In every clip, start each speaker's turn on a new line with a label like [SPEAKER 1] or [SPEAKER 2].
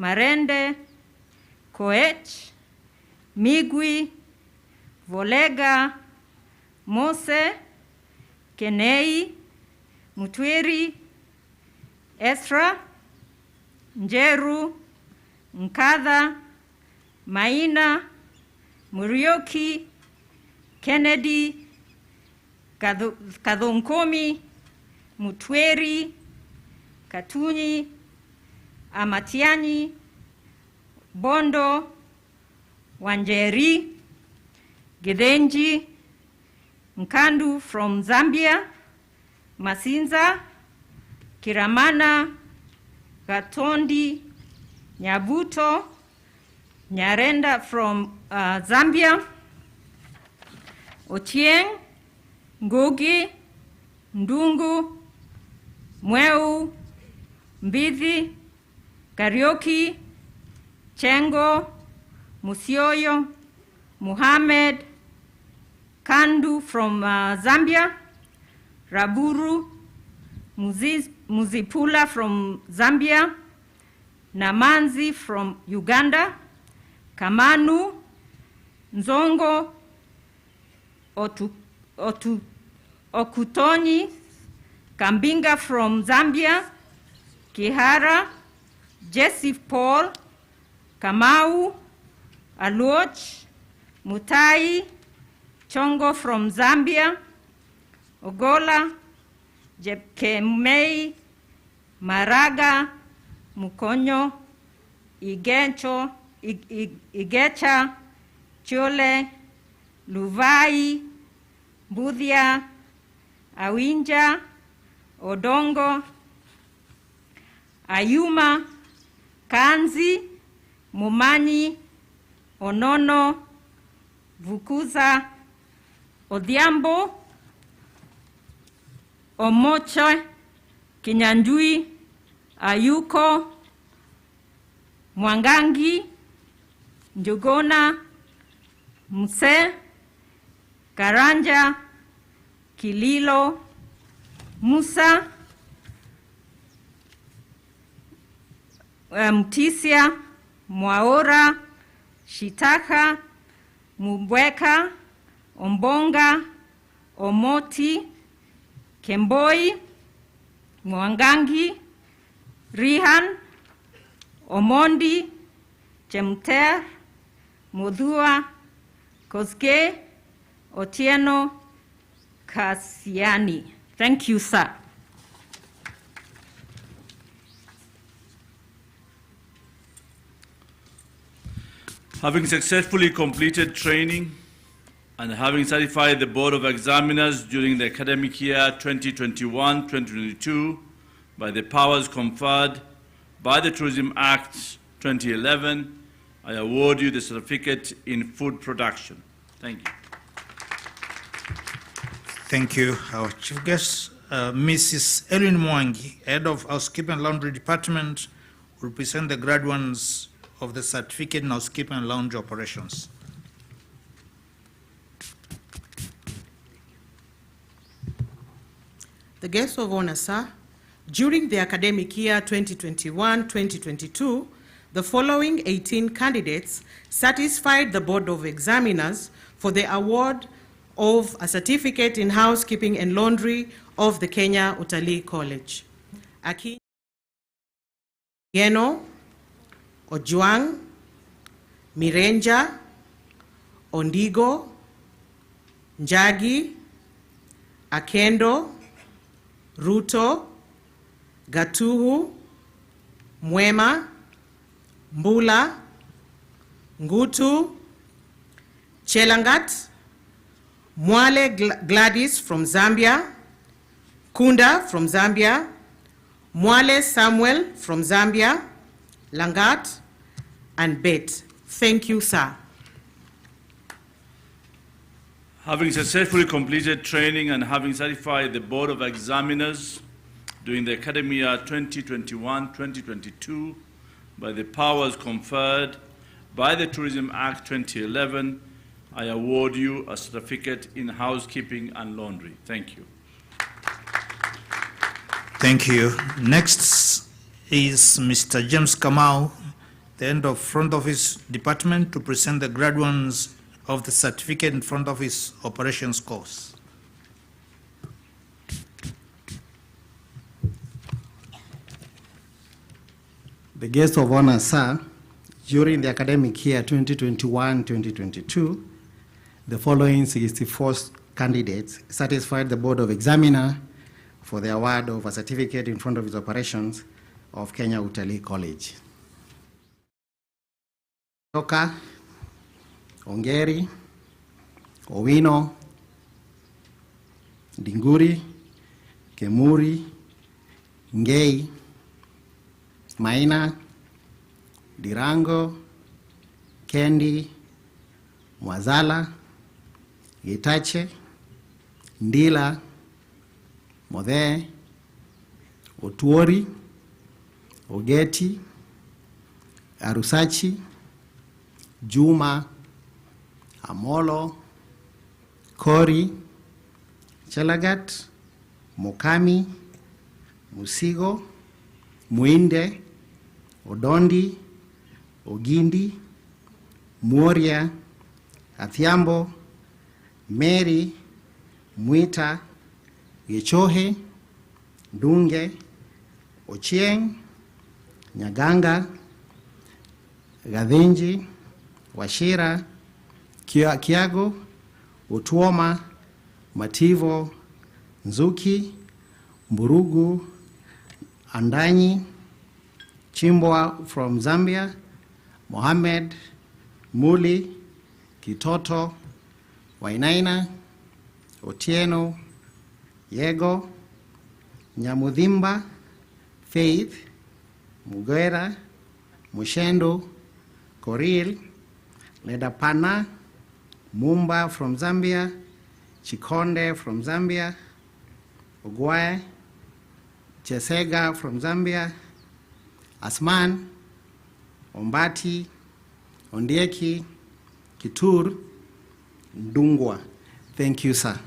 [SPEAKER 1] Marende, Koech, Migwi, Volega, Mose, Kenei, Mutwiri, Esra, Njeru, Nkadha, Maina, Murioki, Kennedy, Kadhonkomi, Mutweri, Katunyi, Amatiani, Bondo, Wanjeri, Githenji, Nkandu from Zambia, Masinza, Kiramana, Gatondi, Nyabuto, Nyarenda from Zambia, Ochieng, Ngugi, Ndungu, Mweu, Mbithi, Karioki, Chengo, Musioyo, Muhammad, Kandu from Zambia, Raburu, Muzipula from Zambia, Namanzi from Uganda, Kamanu, Nzongo, Okutoni, Kambinga from Zambia, Kihara, Jesse Paul, Kamau, Aluoch, Mutai, Chongo from Zambia, Ogola, Jepkemei, Maraga, Mukonyo, Igecha, Chole, Luvai, Budhia, Awinja, Odongo, Ayuma, Kanzi, Mumani, Onono, Vukuza, Odhiambo, Omoche, Kinyanjui, Ayuko, Mwangangi, Njugona, Muse, Karanja, Kililo, Musa, Mtisia, Mwaora, Shitaka, Mubweka, Ombonga, Omoti, Kemboi, Mwangangi, Rihan, Omondi, Chemter, Mudhua, Koske, Otieno, Kasiani. Thank you, sir.
[SPEAKER 2] Having successfully completed training and having satisfied the Board of Examiners during the academic year 2021-2022 by the powers conferred by the Tourism Act 2011, I award you the certificate in food production. Thank you.
[SPEAKER 3] Thank you, our chief guest. Mrs. Elwin Mwangi, head of Housekeeping and Laundry Department, will present the graduates of the certificate in housekeeping and laundry operations.
[SPEAKER 4] The guests of honor, sir, during the academic year 2021-2022, the following 18 candidates satisfied the Board of Examiners for the award of a certificate in housekeeping and laundry of the Kenya Utalii College. Yeno, Ojuang, Mirenja, Ondigo, Njagi, Akendo, Ruto, Gatuhu, Mwema, Mbula, Ngutu, Chelangat, Mwale Gladys from Zambia, Kunda from Zambia, Mwale Samuel from Zambia, Langat, and Bet. Thank you, sir.
[SPEAKER 2] Having successfully completed training and having satisfied the Board of Examiners during the academic year 2021-2022 by the powers conferred by the Tourism Act 2011, I award you a certificate in housekeeping and laundry. Thank you.
[SPEAKER 3] Thank you. Next is Mr. James Kamau, the head of front office department, to present the graduates of the certificate in front office operations course.
[SPEAKER 5] The guest of honor, sir, during the academic year 2021-2022, the following 64 candidates satisfied the Board of Examiner for the award of a certificate in front office operations of Kenya Utalii College. Toka, Ongeri, Owino, Dinguri, Kemuri, Ngei, Maina, Dirango, Kendi, Mwazala, Gitache, Ndila, Modhe, Otuori, Ogeti, Arusachi, Juma, Amolo, Kori, Chelagat, Mokami, Musigo, Muinde, Odondi, Ogindi, Moria, Athiambo, Mary, Mwita, Gichohe, Dunge, Ochieng, Nyaganga, Gadhenji, Washira, Kiago, Utuoma, Mativo, Nzuki, Mburugu, Andanyi, Chimbwa from Zambia, Mohammed, Muli, Kitoto, Wainaina, Otieno, Yego, Nyamudhimba, Faith, Mugera, Mushendo, Koril, Ledapana, Mumba from Zambia, Chikonde from Zambia, Ogwae, Chesega from Zambia, Asman, Ombati, Ondieki, Kitur, Ndungwa. Thank you, sir.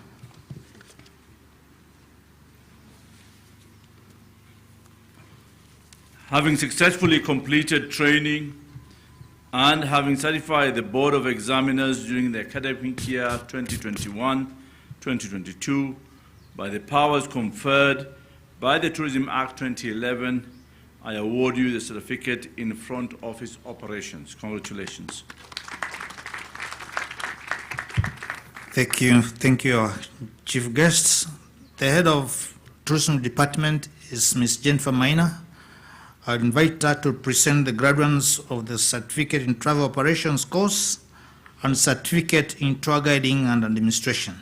[SPEAKER 2] Having successfully completed training and having satisfied the Board of Examiners during the academic year 2021-2022 by the powers conferred by the Tourism Act 2011, I award you the certificate in front office operations. Congratulations.
[SPEAKER 3] Thank you, our chief guests. The head of tourism department is Ms. Jennifer Maina. I'll invite her to present the graduates of the certificate in travel operations course and certificate in tour guiding and administration.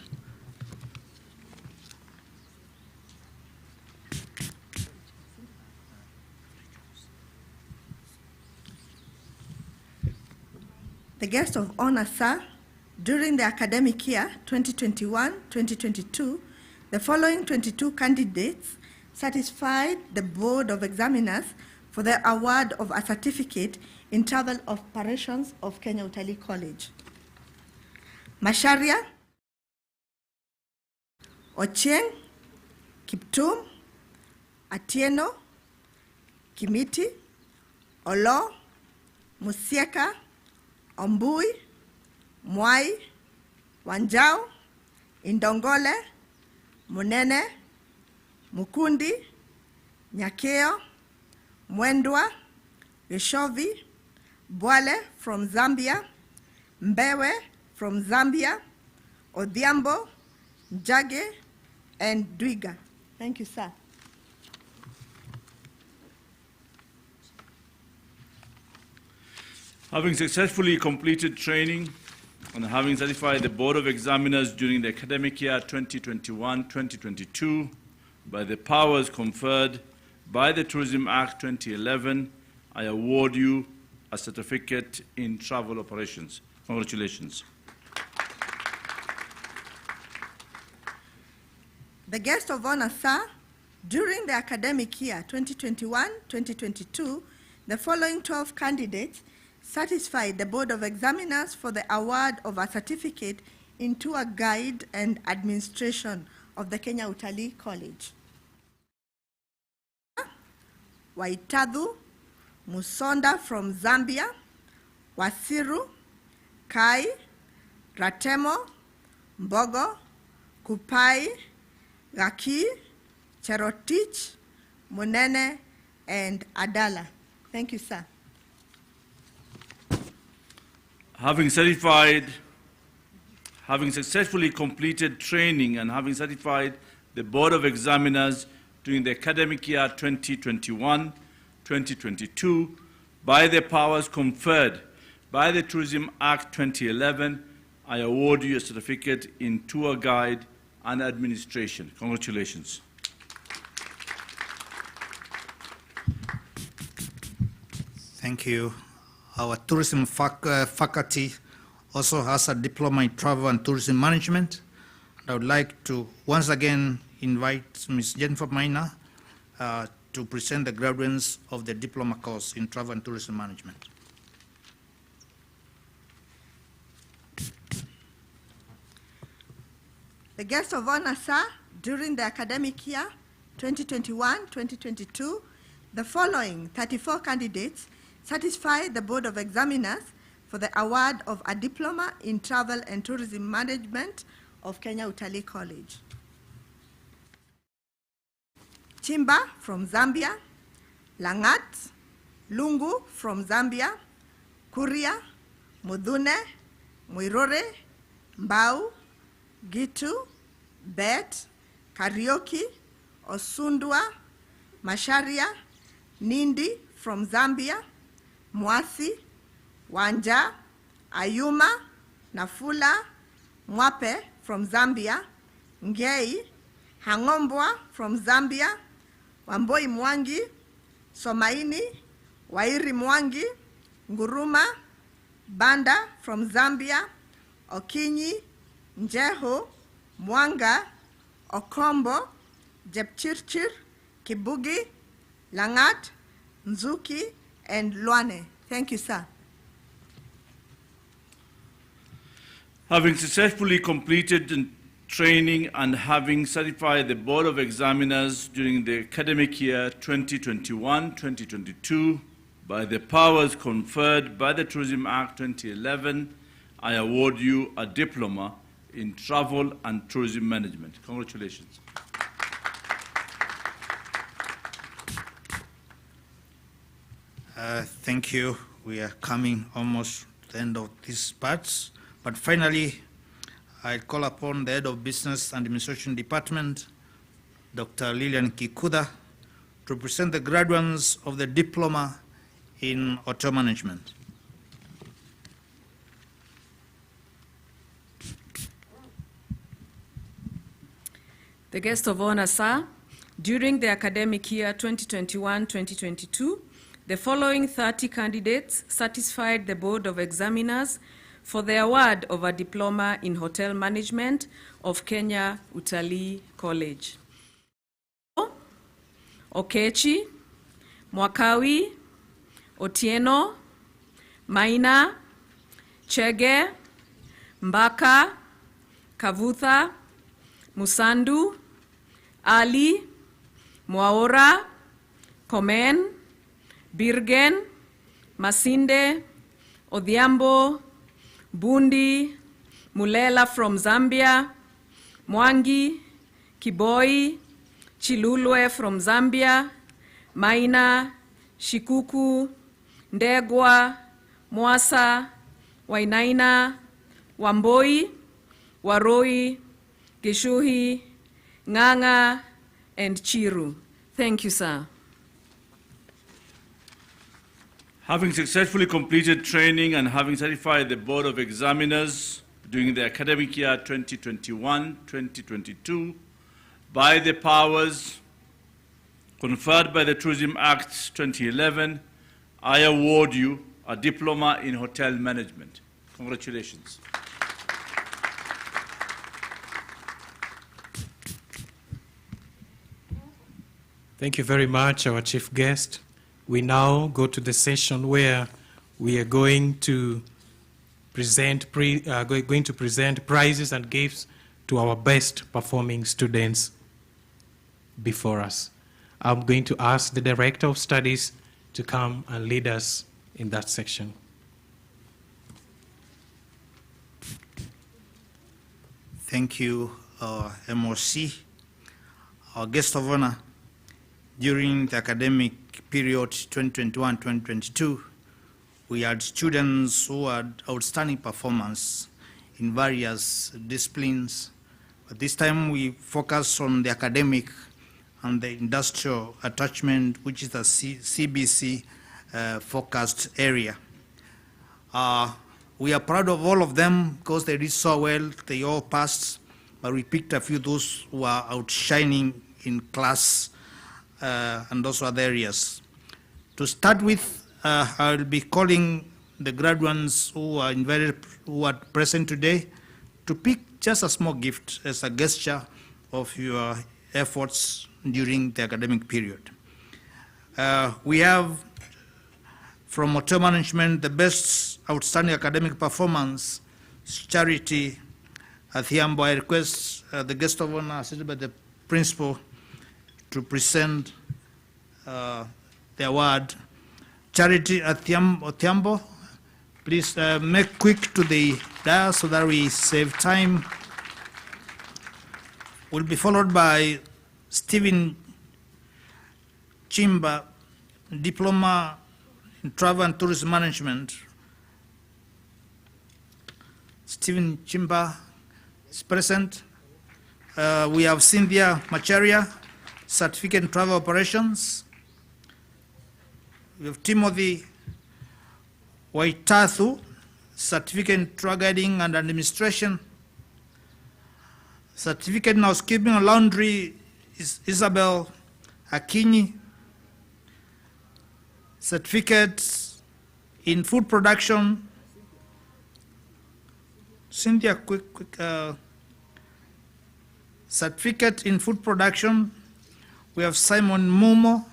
[SPEAKER 6] The guest of honor, sir, during the academic year 2021-2022, the following 22 candidates satisfied the Board of Examiners for the award of a certificate in travel operations of Kenya Utalii College. Masharia, Ochieng, Kiptum, Atieno, Kimiti, Olo, Musieka, Ombui, Mwai, Wanjao, Indongole, Munene, Mukundi, Nyakeo, Mwendwa, Reshovi, Bwale from Zambia, Mbewe from Zambia, Odhiambo, Njage, and Dwiga. Thank you, sir.
[SPEAKER 2] Having successfully completed training and having satisfied the Board of Examiners during the academic year 2021-2022 by the powers conferred by the Tourism Act 2011, I award you a certificate in travel operations. Congratulations.
[SPEAKER 6] The guest of honor, sir, during the academic year 2021-2022, the following 12 candidates satisfied the Board of Examiners for the award of a certificate in tour guide and administration of the Kenya Utalii College. Waitadhu, Musonda from Zambia, Wasiru, Kai, Ratemo, Mbogo, Kupai, Gaki, Cherotich, Munene, and Adala. Thank you, sir.
[SPEAKER 2] Having successfully completed training and having certified the Board of Examiners during the academic year 2021-2022 by the powers conferred by the Tourism Act 2011, I award you a certificate in tour guide and administration. Congratulations.
[SPEAKER 3] Thank you. Our tourism faculty also has a diploma in travel and tourism management. And I would like to once again invite Ms. Jennifer Maina to present the graduates of the diploma course in travel and tourism management.
[SPEAKER 6] The guest of honor, sir, during the academic year 2021-2022, the following 34 candidates satisfied the Board of Examiners for the award of a diploma in travel and tourism management of Kenya Utalii College. Chimba from Zambia, Langat, Lungu from Zambia, Kuria, Mudhune, Mwirore, Mbau, Gitu, Bet, Karaoke, Osundwa, Masharia, Nindi from Zambia, Mwasi, Wanja, Ayuma, Nafula, Mwape from Zambia, Ngei, Hangombwa from Zambia, Wamboi Mwangi, Somaini, Wairi Mwangi, Nguruma, Banda from Zambia, Okinyi, Njeho, Mwanga, Okombo, Jepchirchir, Kibugi, Langat, Nzuki, and Luane. Thank you, sir.
[SPEAKER 2] Having successfully completed training and having certified the Board of Examiners during the academic year 2021-2022 by the powers conferred by the Tourism Act 2011, I award you a diploma in travel and tourism management. Congratulations.
[SPEAKER 3] Thank you. We are coming almost to the end of these parts. But finally, I call upon the Head of Business and Administration Department, Dr. Lilian Kikuda, to present the graduates of the Diploma in Hotel Management.
[SPEAKER 1] The guest of honor, sir, during the academic year 2021-2022, the following 30 candidates satisfied the Board of Examiners for the award of a diploma in hotel management of Kenya Utalii College. Okechi, Mwakawi, Otieno, Maina, Chege, Mbaka, Kavutha, Musandu, Ali, Mwaora, Komen, Birgen, Masinde, Odhiambo, Bundi, Mulela from Zambia, Mwangi, Kiboi, Chilulwe from Zambia, Maina, Shikuku, Ndegwa, Mwasa, Wainaina, Wamboi, Waroi, Gishuhi, Nganga, and Chiru. Thank you, sir.
[SPEAKER 2] Having successfully completed training and having certified the Board of Examiners during the academic year 2021-2022 by the powers conferred by the Tourism Act 2011, I award you a diploma in hotel management. Congratulations.
[SPEAKER 7] Thank you very much, our chief guest. We now go to the session where we are going to present prizes and gifts to our best performing students before us. I'm going to ask the Director of Studies to come and lead us in that section.
[SPEAKER 3] Thank you, MOC. Our guest of honor, during the academic period 2021-2022, we had students who had outstanding performance in various disciplines. But this time we focus on the academic and the industrial attachment, which is the CBC focused area. We are proud of all of them because they did so well, they all passed, but we picked a few of those who are outshining in class and also other areas. To start with, I'll be calling the graduates who are invited, who are present today, to pick just a small gift as a gesture of your efforts during the academic period. We have from hotel management the best outstanding academic performance, Charity Athiambo. I request the guest of honor, assisted by the principal, to present the award. Charity Athiambo, please make quick to the dial so that we save time. Will be followed by Stephen Chimba, Diploma in Travel and Tourism Management. Stephen Chimba is present. We have Cynthia Macharia, Certificate in Travel Operations. We have Timothy Waitathu, Certificate in Tour Guiding and Administration. Certificate in Housekeeping and Laundry is Isabel Akinyi. Certificate in Food Production, Cynthia, quick. Certificate in Food Production, we have Simon Mumo.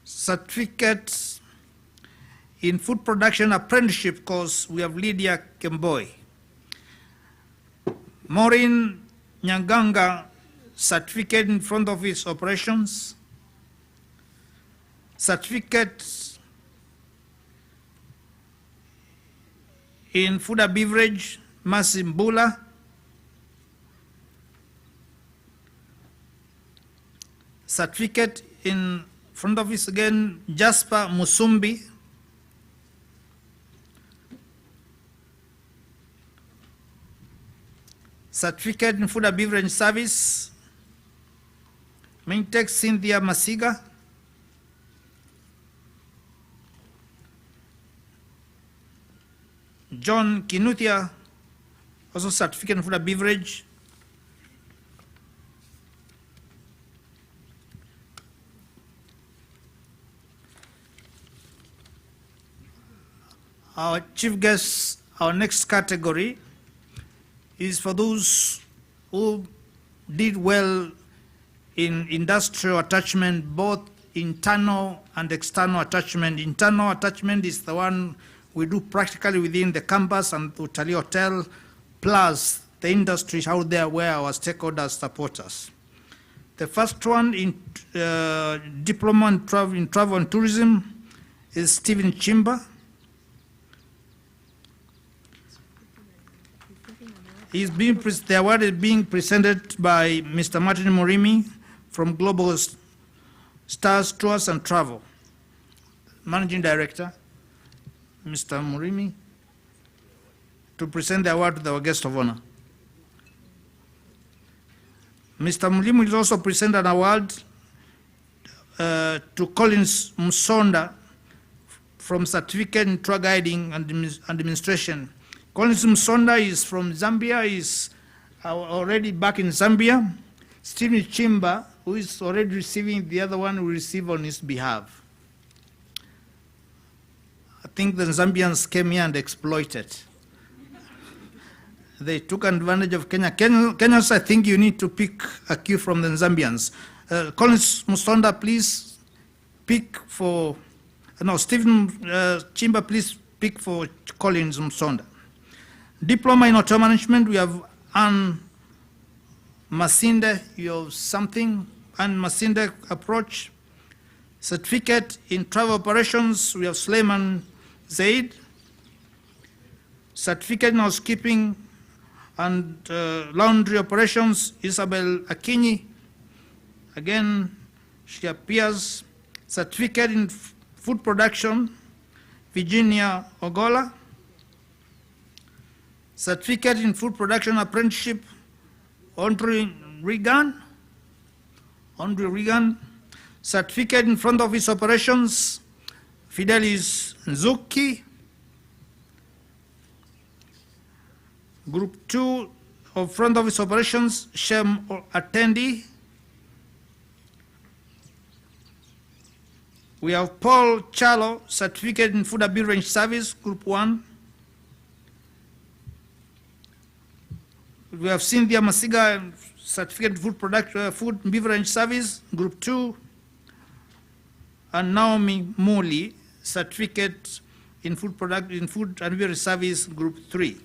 [SPEAKER 3] Certificate in Food Production Apprenticeship course, we have Lydia Kemboy. Maureen Nyanganga, Certificate in Front Office Operations. Certificate in Food and Beverage, Mercy Mbula. Certificate in Front Office again, Jasper Musumbi. Certificate in Food and Beverage Service, Maintech Cynthia Masiga. John Kinuthia, also Certificate in Food and Beverage. Our chief guest, our next category is for those who did well in industrial attachment, both internal and external attachment. Internal attachment is the one we do practically within the campus and Utalii Hotel, plus the industries out there where our stakeholders support us. The first one in Diploma in Travel and Tourism is Stephen Chimba. The award is being presented by Mr. Martin Morimi from Global Stars Tours and Travel. Managing Director, Mr. Morimi, to present the award to our guest of honor. Mr. Morimi will also present an award to Collins Msonda from Certificate in Tour Guiding and Administration. Collins Msonda is from Zambia, is already back in Zambia. Stephen Chimba, who is already receiving, the other one will receive on his behalf. I think the Zambians came here and exploited. They took advantage of Kenya. Kenyans, I think you need to pick a cue from the Zambians. Collins Msonda, please pick for, no, Stephen Chimba, please pick for Collins Msonda. Diploma in Hotel Management, we have Anne Masinde. You have something and Masinde approach. Certificate in travel operations, we have Suleiman Zaid. Certificate in housekeeping and laundry operations, Isabel Akinyi. Again, she appears. Certificate in food production, Virginia Ogola. Certificate in food production apprenticeship, Andre Regan. Certificate in front office operations, Fidelis Nzuki. Group 2 of front office operations, Shem Attendi. We have Paul Chalo, certificate in food and beverage service, Group 1. We have Cynthia Masiga, certificate in food and beverage service, Group 2. And Naomi Moli, certificate in food and beverage service, Group 3.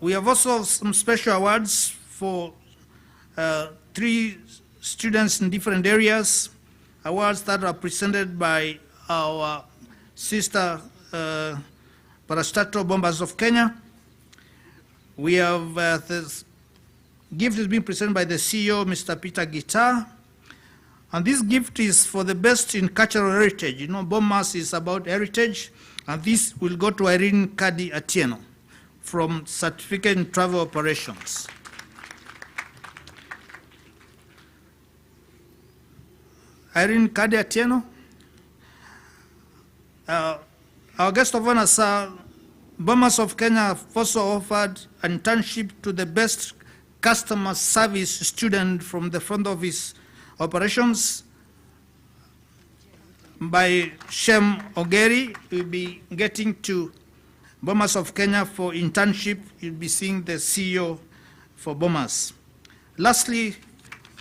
[SPEAKER 3] We have also some special awards for 3 students in different areas, awards that are presented by our sister parastatal bombers of Kenya. We have this gift is being presented by the CEO, Mr. Peter Guitar. And this gift is for the best in cultural heritage. You know, Bombers is about heritage, and this will go to Irene Kadi Atieno from Certificate in Travel Operations. Irene Kadi Atieno. Our guest of honor, sir, Bombers of Kenya have also offered an internship to the best customer service student from the front office operations by Shem Ogeri. We'll be getting to Bombers of Kenya for internship. You'll be seeing the CEO for Bombers. Lastly,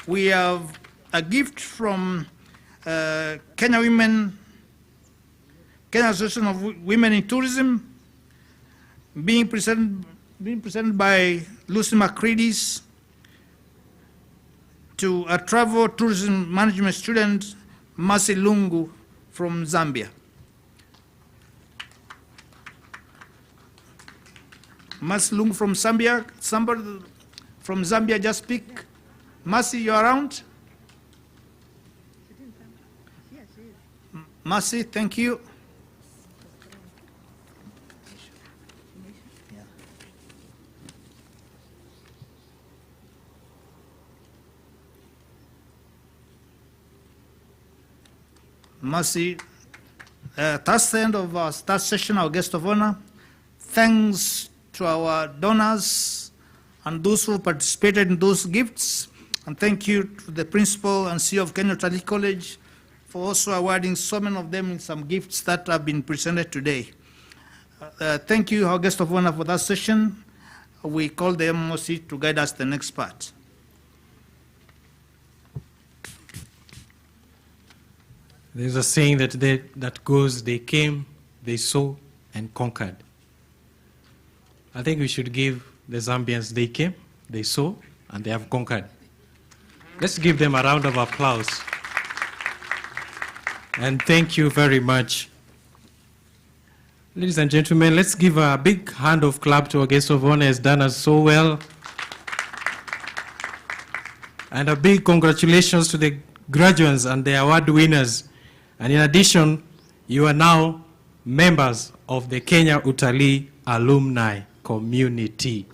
[SPEAKER 3] we have a gift from Kenya Association of Women in Tourism, being presented by Lucy Macreadis to a travel tourism management student, Masi Lungu from Zambia. Masi Lungu from Zambia. Somebody from Zambia just speak. Masi, you around? Masi, thank you. Mercy, that's the end of our third session, our guest of honor. Thanks to our donors and those who participated in those gifts. And thank you to the principal and CEO of Kenya Utalii College for also awarding so many of them in some gifts that have been presented today. Thank you, our guest of honor, for that session. We call the MOC to guide us the next part.
[SPEAKER 7] There's a saying that goes, they came, they saw, and conquered. I think we should give the Zambians, they came, they saw, and they have conquered. Let's give them a round of applause. And thank you very much. Ladies and gentlemen, let's give a big hand of clap to our guest of honor, has done us so well. And a big congratulations to the graduates and the award winners. And in addition, you are now members of the Kenya Utalii alumni community.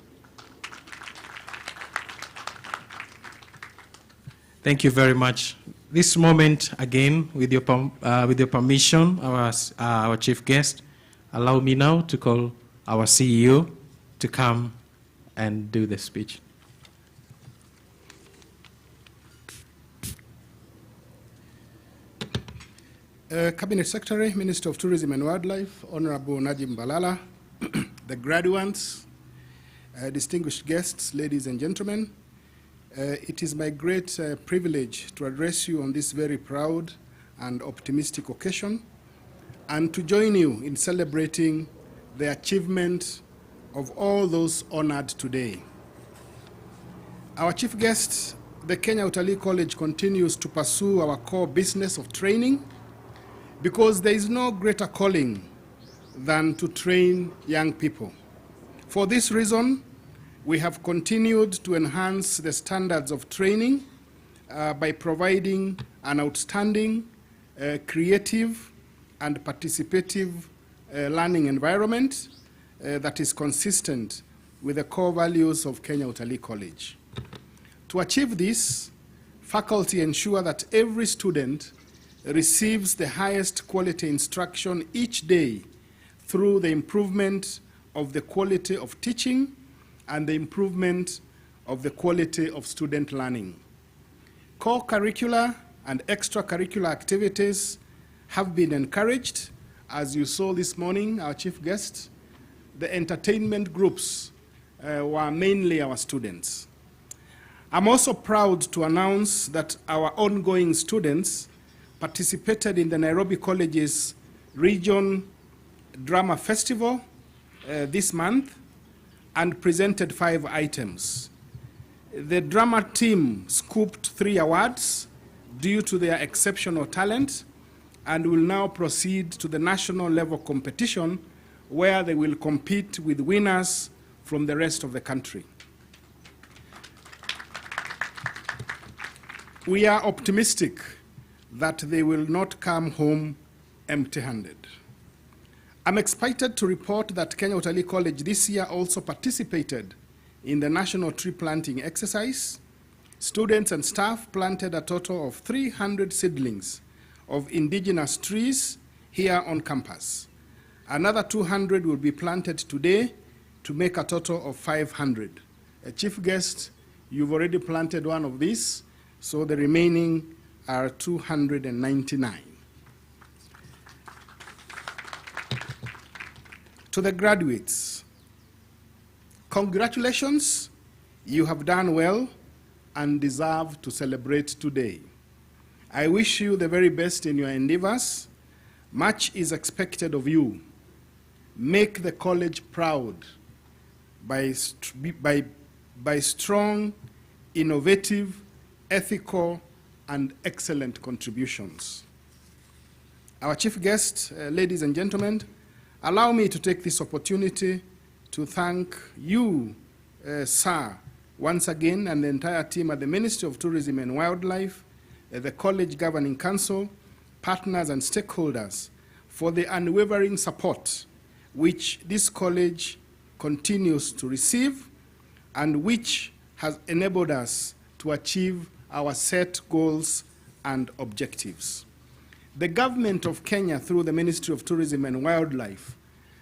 [SPEAKER 7] Thank you very much. This moment, again, with your permission, our chief guest, allow me now to call our CEO to come and do the speech.
[SPEAKER 8] Cabinet Secretary, Minister of Tourism and Wildlife, Honorable Najib Balala, the graduates, distinguished guests, ladies and gentlemen, it is my great privilege to address you on this very proud and optimistic occasion and to join you in celebrating the achievement of all those honored today. Our chief guest, the Kenya Utalii College, continues to pursue our core business of training because there is no greater calling than to train young people. For this reason, we have continued to enhance the standards of training by providing an outstanding, creative, and participative learning environment that is consistent with the core values of Kenya Utalii College. To achieve this, faculty ensure that every student receives the highest quality instruction each day through the improvement of the quality of teaching and the improvement of the quality of student learning. Core curricular and extracurricular activities have been encouraged. As you saw this morning, our chief guest, the entertainment groups were mainly our students. I'm also proud to announce that our ongoing students participated in the Nairobi College's Region Drama Festival this month and presented 5 items. The drama team scooped 3 awards due to their exceptional talent and will now proceed to the national level competition where they will compete with winners from the rest of the country. We are optimistic that they will not come home empty-handed. I'm excited to report that Kenya Utalii College this year also participated in the national tree planting exercise. Students and staff planted a total of 300 seedlings of indigenous trees here on campus. Another 200 will be planted today to make a total of 500. A chief guest, you've already planted one of these, so the remaining are 299. To the graduates, congratulations, you have done well and deserve to celebrate today. I wish you the very best in your endeavors. Much is expected of you. Make the college proud by strong, innovative, ethical, and excellent contributions. Our chief guest, ladies and gentlemen, allow me to take this opportunity to thank you, sir, once again, and the entire team at the Ministry of Tourism and Wildlife, the College Governing Council, partners and stakeholders for the unwavering support which this college continues to receive and which has enabled us to achieve our set goals and objectives. The government of Kenya, through the Ministry of Tourism and Wildlife,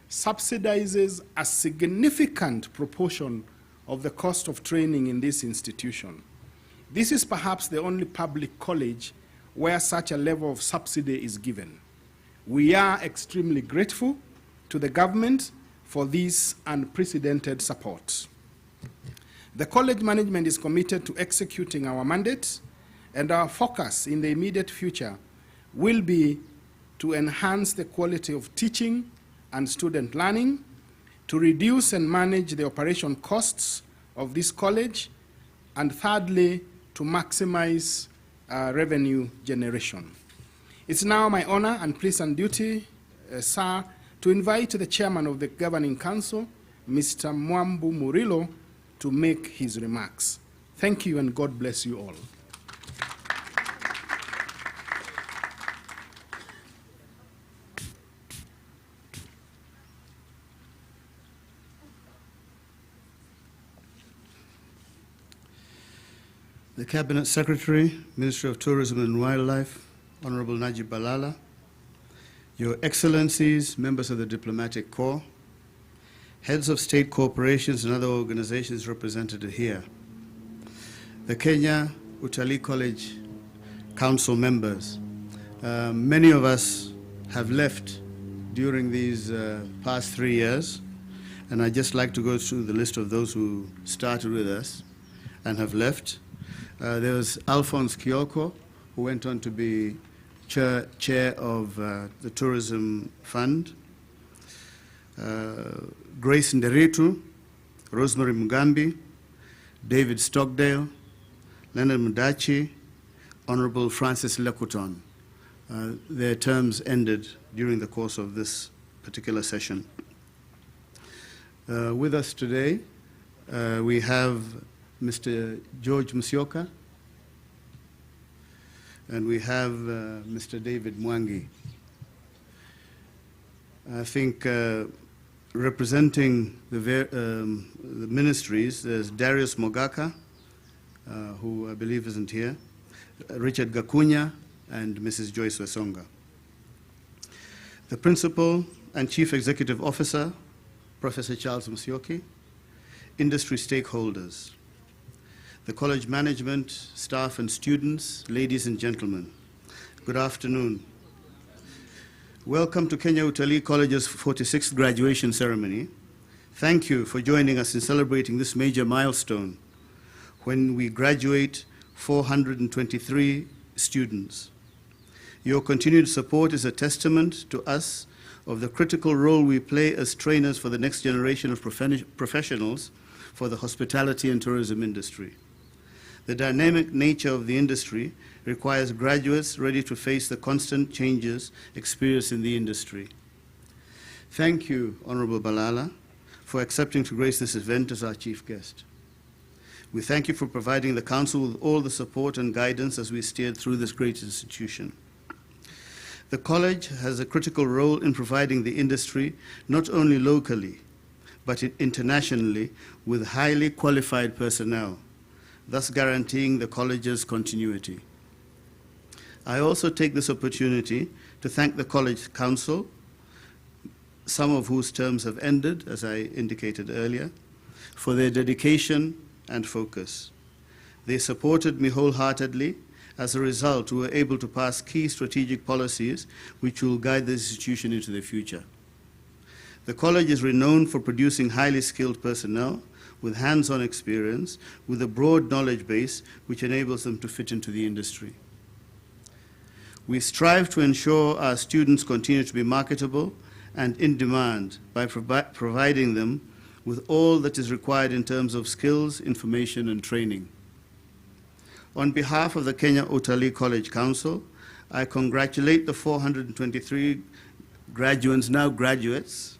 [SPEAKER 8] subsidizes a significant proportion of the cost of training in this institution. This is perhaps the only public college where such a level of subsidy is given. We are extremely grateful to the government for this unprecedented support. The college management is committed to executing our mandate, and our focus in the immediate future will be to enhance the quality of teaching and student learning, to reduce and manage the operation costs of this college, and thirdly, to maximize revenue generation. It's now my honor and place and duty, sir, to invite the chairman of the Governing Council, Mr. Mwambu Murilo, to make his remarks. Thank you, and God bless you all.
[SPEAKER 9] The Cabinet Secretary, Ministry of Tourism and Wildlife, Honorable Najib Balala, Your Excellencies, members of the Diplomatic Corps, heads of state corporations and other organizations represented here, the Kenya Utalii College Council members. Many of us have left during these past 3 years, and I'd just like to go through the list of those who started with us and have left. There was Alphonse Kioko, who went on to be chair of the Tourism Fund. Grace Nderitu, Rosemary Mugambi, David Stockdale, Leonard Mudachi, Honorable Francis Lekuton. Their terms ended during the course of this particular session. With us today, we have Mr. George Musyoka, and we have Mr. David Mwangi. I think representing the ministries, there's Darius Mogaka, who I believe isn't here, Richard Gakunya, and Mrs. Joyce Wesonga. The Principal and Chief Executive Officer, Professor Charles Musyoki, industry stakeholders, the college management, staff and students, ladies and gentlemen, good afternoon. Welcome to Kenya Utalii College's 46th graduation ceremony. Thank you for joining us in celebrating this major milestone when we graduate 423 students. Your continued support is a testament to us of the critical role we play as trainers for the next generation of professionals for the hospitality and tourism industry. The dynamic nature of the industry requires graduates ready to face the constant changes experienced in the industry. Thank you, Honorable Balala, for accepting to grace this event as our chief guest. We thank you for providing the Council with all the support and guidance as we steered through this great institution. The college has a critical role in providing the industry not only locally, but internationally with highly qualified personnel, thus guaranteeing the college's continuity. I also take this opportunity to thank the College Council, some of whose terms have ended, as I indicated earlier, for their dedication and focus. They supported me wholeheartedly. As a result, we were able to pass key strategic policies which will guide the institution into the future. The college is renowned for producing highly skilled personnel with hands-on experience, with a broad knowledge base which enables them to fit into the industry. We strive to ensure our students continue to be marketable and in demand by providing them with all that is required in terms of skills, information, and training. On behalf of the Kenya Utalii College Council, I congratulate the 423 graduates, now graduates.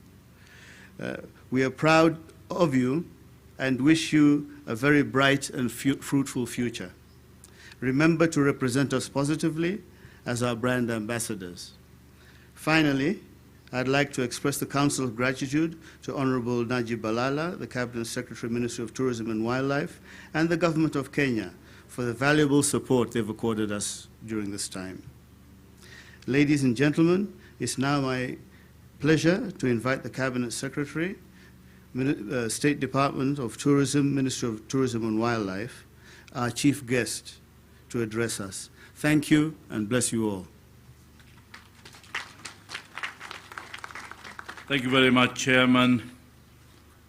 [SPEAKER 9] We are proud of you and wish you a very bright and fruitful future. Remember to represent us positively as our brand ambassadors. Finally, I'd like to express the Council's gratitude to Honorable Najib Balala, the Cabinet Secretary, Ministry of Tourism and Wildlife, and the Government of Kenya for the valuable support they've accorded us during this time. Ladies and gentlemen, it's now my pleasure to invite the Cabinet Secretary, State Department of Tourism, Ministry of Tourism and Wildlife, our chief guest, to address us. Thank you and bless you all.
[SPEAKER 2] Thank you very much, Chairman,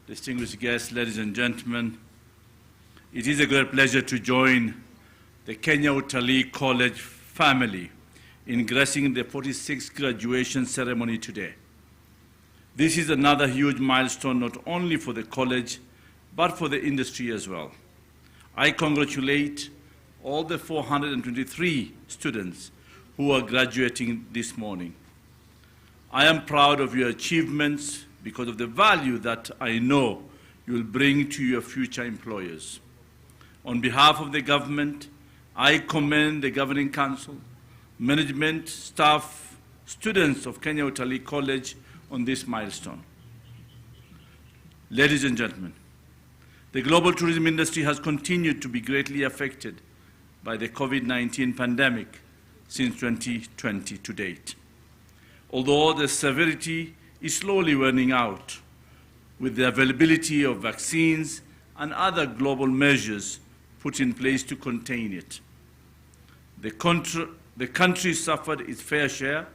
[SPEAKER 2] distinguished guests, ladies and gentlemen. It is a great pleasure to join the Kenya Utalii College family in gracing the 46th graduation ceremony today. This is another huge milestone not only for the college, but for the industry as well. I congratulate all the 423 students who are graduating this morning. I am proud of your achievements because of the value that I know you will bring to your future employers. On behalf of the government, I commend the Governing Council, management, staff, students of Kenya Utalii College on this milestone. Ladies and gentlemen, the global tourism industry has continued to be greatly affected by the COVID-19 pandemic since 2020 to date. Although the severity is slowly wearing out, with the availability of vaccines and other global measures put in place to contain it. The country suffered its fair share,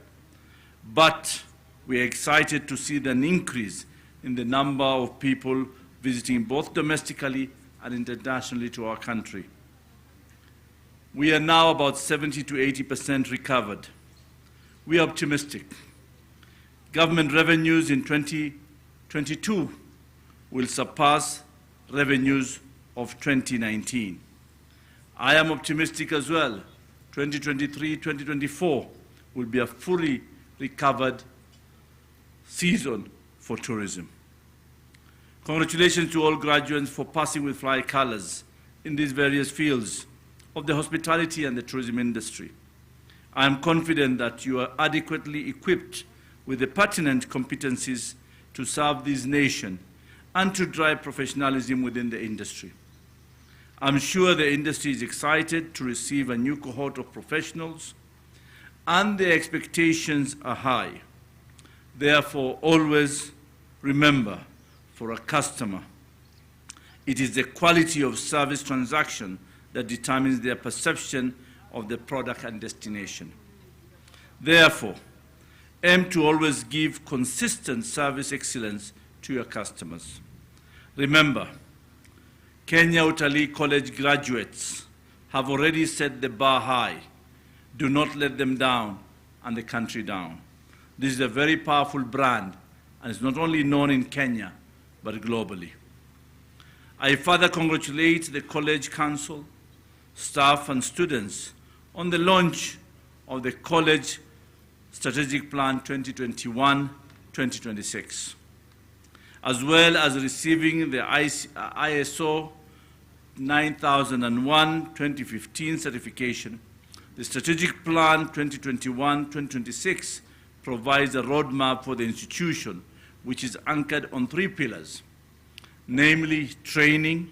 [SPEAKER 2] but we are excited to see an increase in the number of people visiting both domestically and internationally to our country. We are now about 70 to 80% recovered. We are optimistic. Government revenues in 2022 will surpass revenues of 2019. I am optimistic as well. 2023, 2024 will be a fully recovered season for tourism. Congratulations to all graduates for passing with flying colors in these various fields of the hospitality and the tourism industry. I am confident that you are adequately equipped with the pertinent competencies to serve this nation and to drive professionalism within the industry. I'm sure the industry is excited to receive a new cohort of professionals, and the expectations are high. Therefore, always remember, for a customer, it is the quality of service transaction that determines their perception of the product and destination. Therefore, aim to always give consistent service excellence to your customers. Remember, Kenya Utalii College graduates have already set the bar high. Do not let them down and the country down. This is a very powerful brand, and it's not only known in Kenya, but globally. I further congratulate the College Council, staff and students on the launch of the College Strategic Plan 2021-2026, as well as receiving the ISO 9001-2015 certification. The Strategic Plan 2021-2026 provides a roadmap for the institution, which is anchored on 3 pillars, namely training,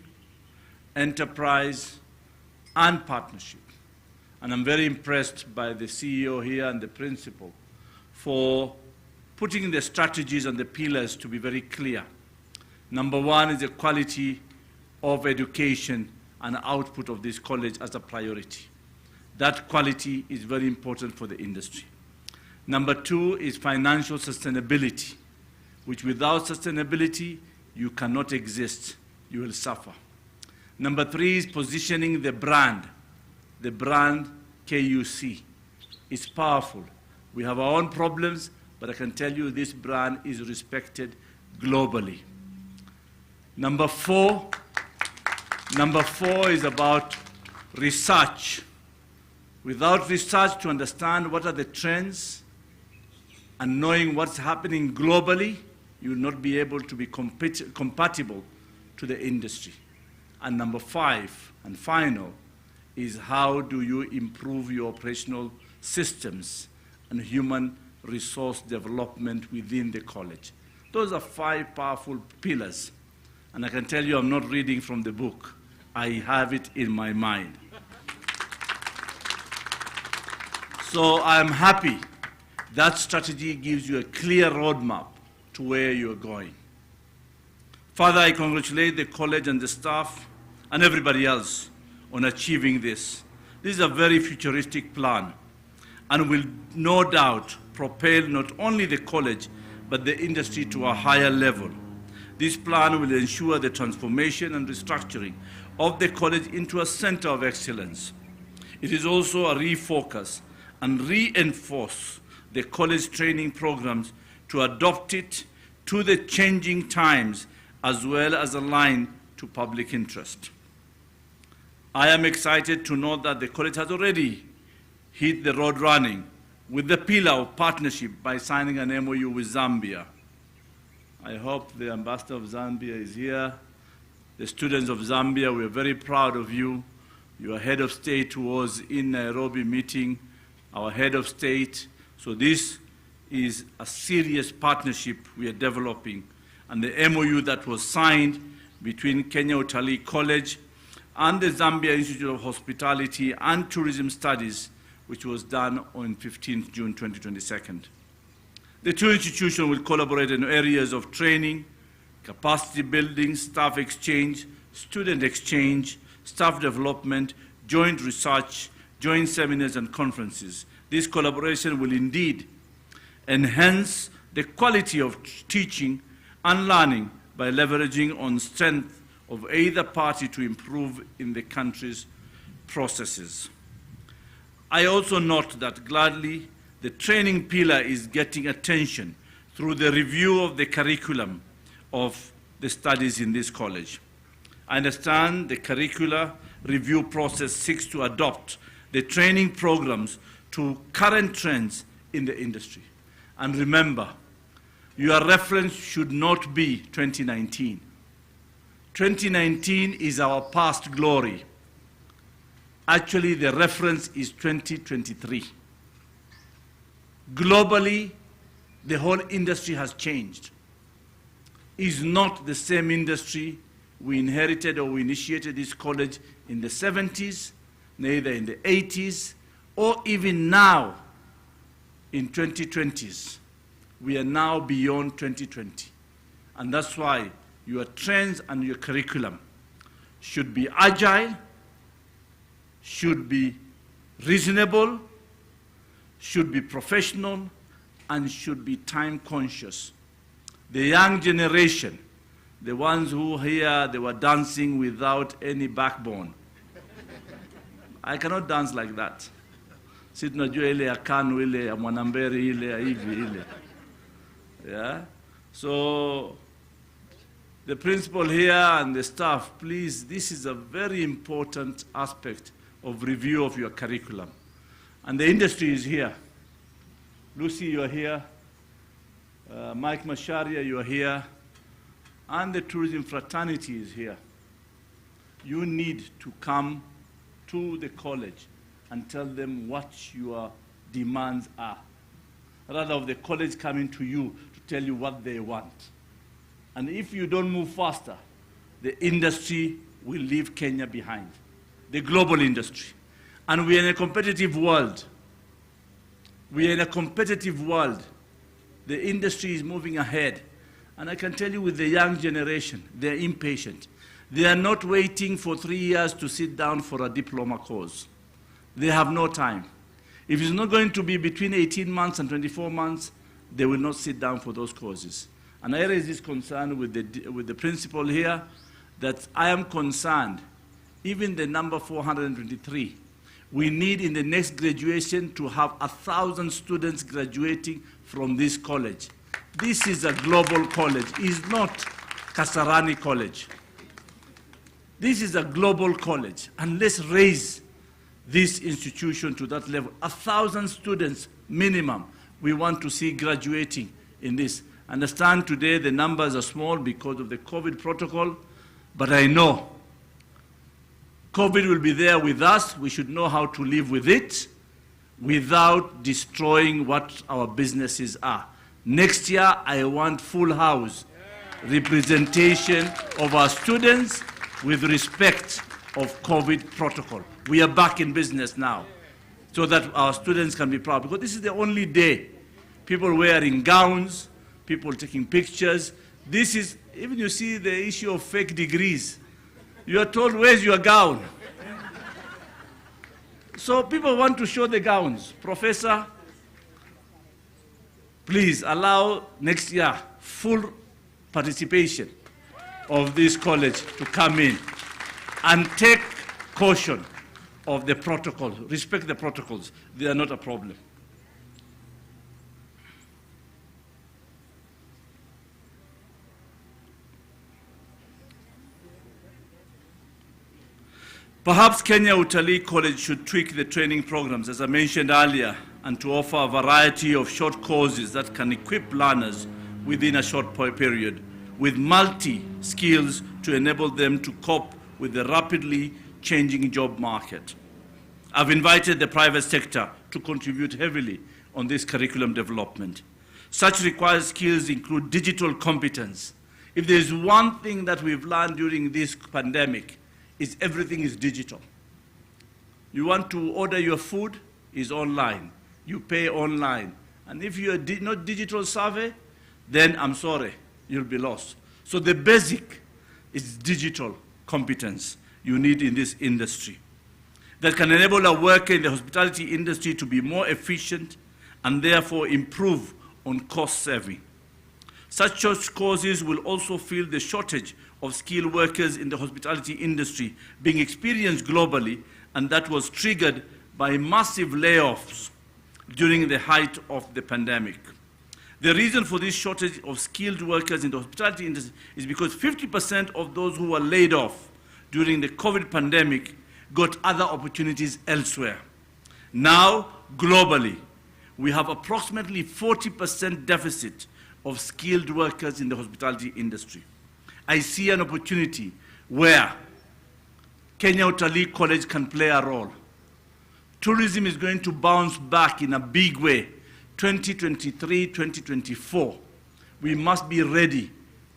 [SPEAKER 2] enterprise, and partnership. And I'm very impressed by the CEO here and the principal for putting the strategies and the pillars to be very clear. Number 1 is the quality of education and output of this college as a priority. That quality is very important for the industry. Number 2 is financial sustainability, which without sustainability, you cannot exist, you will suffer. Number 3 is positioning the brand KUC. It's powerful. We have our own problems, but I can tell you this brand is respected globally. Number four is about research. Without research to understand what are the trends and knowing what's happening globally, you will not be able to be compatible to the industry. And number 5, and final, is how do you improve your operational systems and human resource development within the college. Those are 5 powerful pillars. And I can tell you I'm not reading from the book. I have it in my mind. So I'm happy that strategy gives you a clear roadmap to where you're going. Further, I congratulate the college and the staff and everybody else on achieving this. This is a very futuristic plan and will no doubt propel not only the college but the industry to a higher level. This plan will ensure the transformation and restructuring of the college into a center of excellence. It is also a refocus and reinforce the college training programs to adopt it to the changing times as well as align to public interest. I am excited to note that the college has already hit the road running with the pillar of partnership by signing an MOU with Zambia. I hope the ambassador of Zambia is here. The students of Zambia, we're very proud of you. Your head of state was in Nairobi meeting our head of state. So this is a serious partnership we are developing. And the MOU that was signed between Kenya Utalii College and the Zambia Institute of Hospitality and Tourism Studies, which was done on 15th June 2022. The two institutions will collaborate in areas of training, capacity building, staff exchange, student exchange, staff development, joint research, joint seminars and conferences. This collaboration will indeed enhance the quality of teaching and learning by leveraging on strength of either party to improve in the country's processes. I also note that gladly the training pillar is getting attention through the review of the curriculum of the studies in this college. I understand the curricular review process seeks to adopt the training programs to current trends in the industry. And remember, your reference should not be 2019. 2019 is our past glory. Actually, the reference is 2023. Globally, the whole industry has changed. It's not the same industry we inherited or we initiated this college in the 70s, neither in the 80s, or even now in 2020s. We are now beyond 2020. And that's why your trends and your curriculum should be agile, should be reasonable, should be professional, and should be time conscious. The young generation, the ones who here, they were dancing without any backbone. I cannot dance like that. Si tunajua ile ya KANU, ile ya Mwanamberi, ile ya hivi, ile. Yeah? So, the principal here and the staff, please, this is a very important aspect of review of your curriculum. And the industry is here. Lucy, you are here. Mike Masharia, you are here. And the tourism fraternity is here. You need to come to the college and tell them what your demands are, rather of the college coming to you to tell you what they want. And if you don't move faster, the industry will leave Kenya behind, the global industry. And we are in a competitive world. We are in a competitive world. The industry is moving ahead. And I can tell you with the young generation, they're impatient. They are not waiting for 3 years to sit down for a diploma course. They have no time. If it's not going to be between 18 months and 24 months, they will not sit down for those courses. And I raise this concern with the principal here, that I am concerned, even the number 423, we need in the next graduation to have 1,000 students graduating from this college. This is a global college. It's not Kasarani College. This is a global college, and let's raise this institution to that level. 1,000 students minimum we want to see graduating in this. Understand today the numbers are small because of the COVID protocol, but I know COVID will be there with us. We should know how to live with it without destroying what our businesses are. Next year, I want full house representation of our students with respect of COVID protocol. We are back in business now so that our students can be proud, because this is the only day people wearing gowns, people taking pictures. This is, even you see the issue of fake degrees. You are told, where's your gown? So people want to show the gowns. Professor, please allow next year full participation of this college to come in and take caution of the protocol. Respect the protocols. They are not a problem. Perhaps Kenya Utalii College should tweak the training programs, as I mentioned earlier, and to offer a variety of short courses that can equip learners within a short period with multi-skills to enable them to cope with the rapidly changing job market. I've invited the private sector to contribute heavily on this curriculum development. Such required skills include digital competence. If there's one thing that we've learned during this pandemic, is everything is digital. You want to order your food, is online. You pay online. And if you are not digital savvy, then I'm sorry, you'll be lost. So the basic is digital competence you need in this industry that can enable a worker in the hospitality industry to be more efficient and therefore improve on cost saving. Such courses will also fill the shortage of skilled workers in the hospitality industry being experienced globally, and that was triggered by massive layoffs during the height of the pandemic. The reason for this shortage of skilled workers in the hospitality industry is because 50% of those who were laid off during the COVID pandemic got other opportunities elsewhere. Now, globally, we have approximately 40% deficit of skilled workers in the hospitality industry. I see an opportunity where Kenya Utalii College can play a role. Tourism is going to bounce back in a big way. 2023, 2024, we must be ready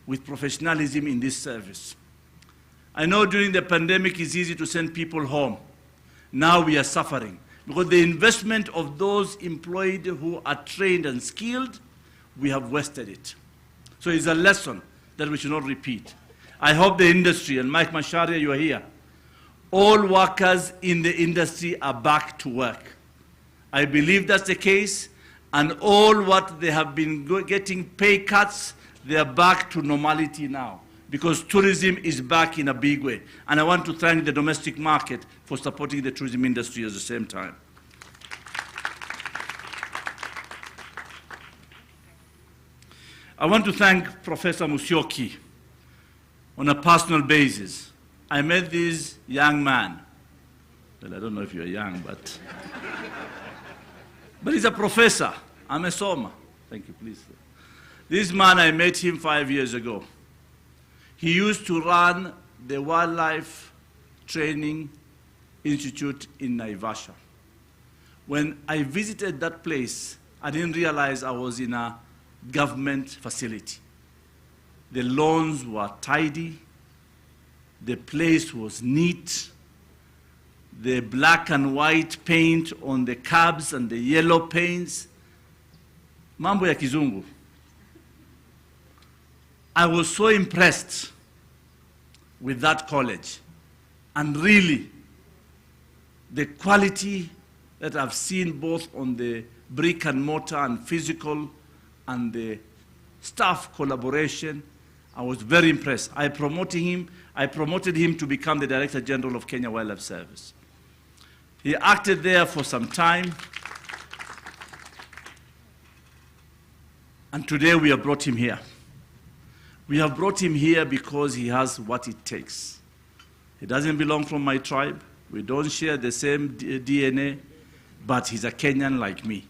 [SPEAKER 2] with professionalism in this service. I know during the pandemic it's easy to send people home. Now we are suffering because the investment of those employed who are trained and skilled, we have wasted it. So it's a lesson that we should not repeat. I hope the industry, and Mike Macharia, you are here, all workers in the industry are back to work. I believe that's the case, and all what they have been getting pay cuts, they are back to normality now, because tourism is back in a big way. And I want to thank the domestic market for supporting the tourism industry at the same time. I want to thank Professor Musyoki on a personal basis. I met this young man. Well, I don't know if you're young, but he's a professor. I'm a Soma. Thank you, please. This man, I met him 5 years ago. He used to run the Wildlife Training Institute in Naivasha. When I visited that place, I didn't realize I was in a government facility. The lawns were tidy. The place was neat. The black and white paint on the cabs and the yellow paints. Mambo ya kizungu. I was so impressed with that college. And really, the quality that I've seen both on the brick and mortar and physical and the staff collaboration, I was very impressed. I promoted him to become the Director General of Kenya Wildlife Service. He acted there for some time. And today we have brought him here. We have brought him here because he has what it takes. He doesn't belong from my tribe. We don't share the same DNA, but he's a Kenyan like me.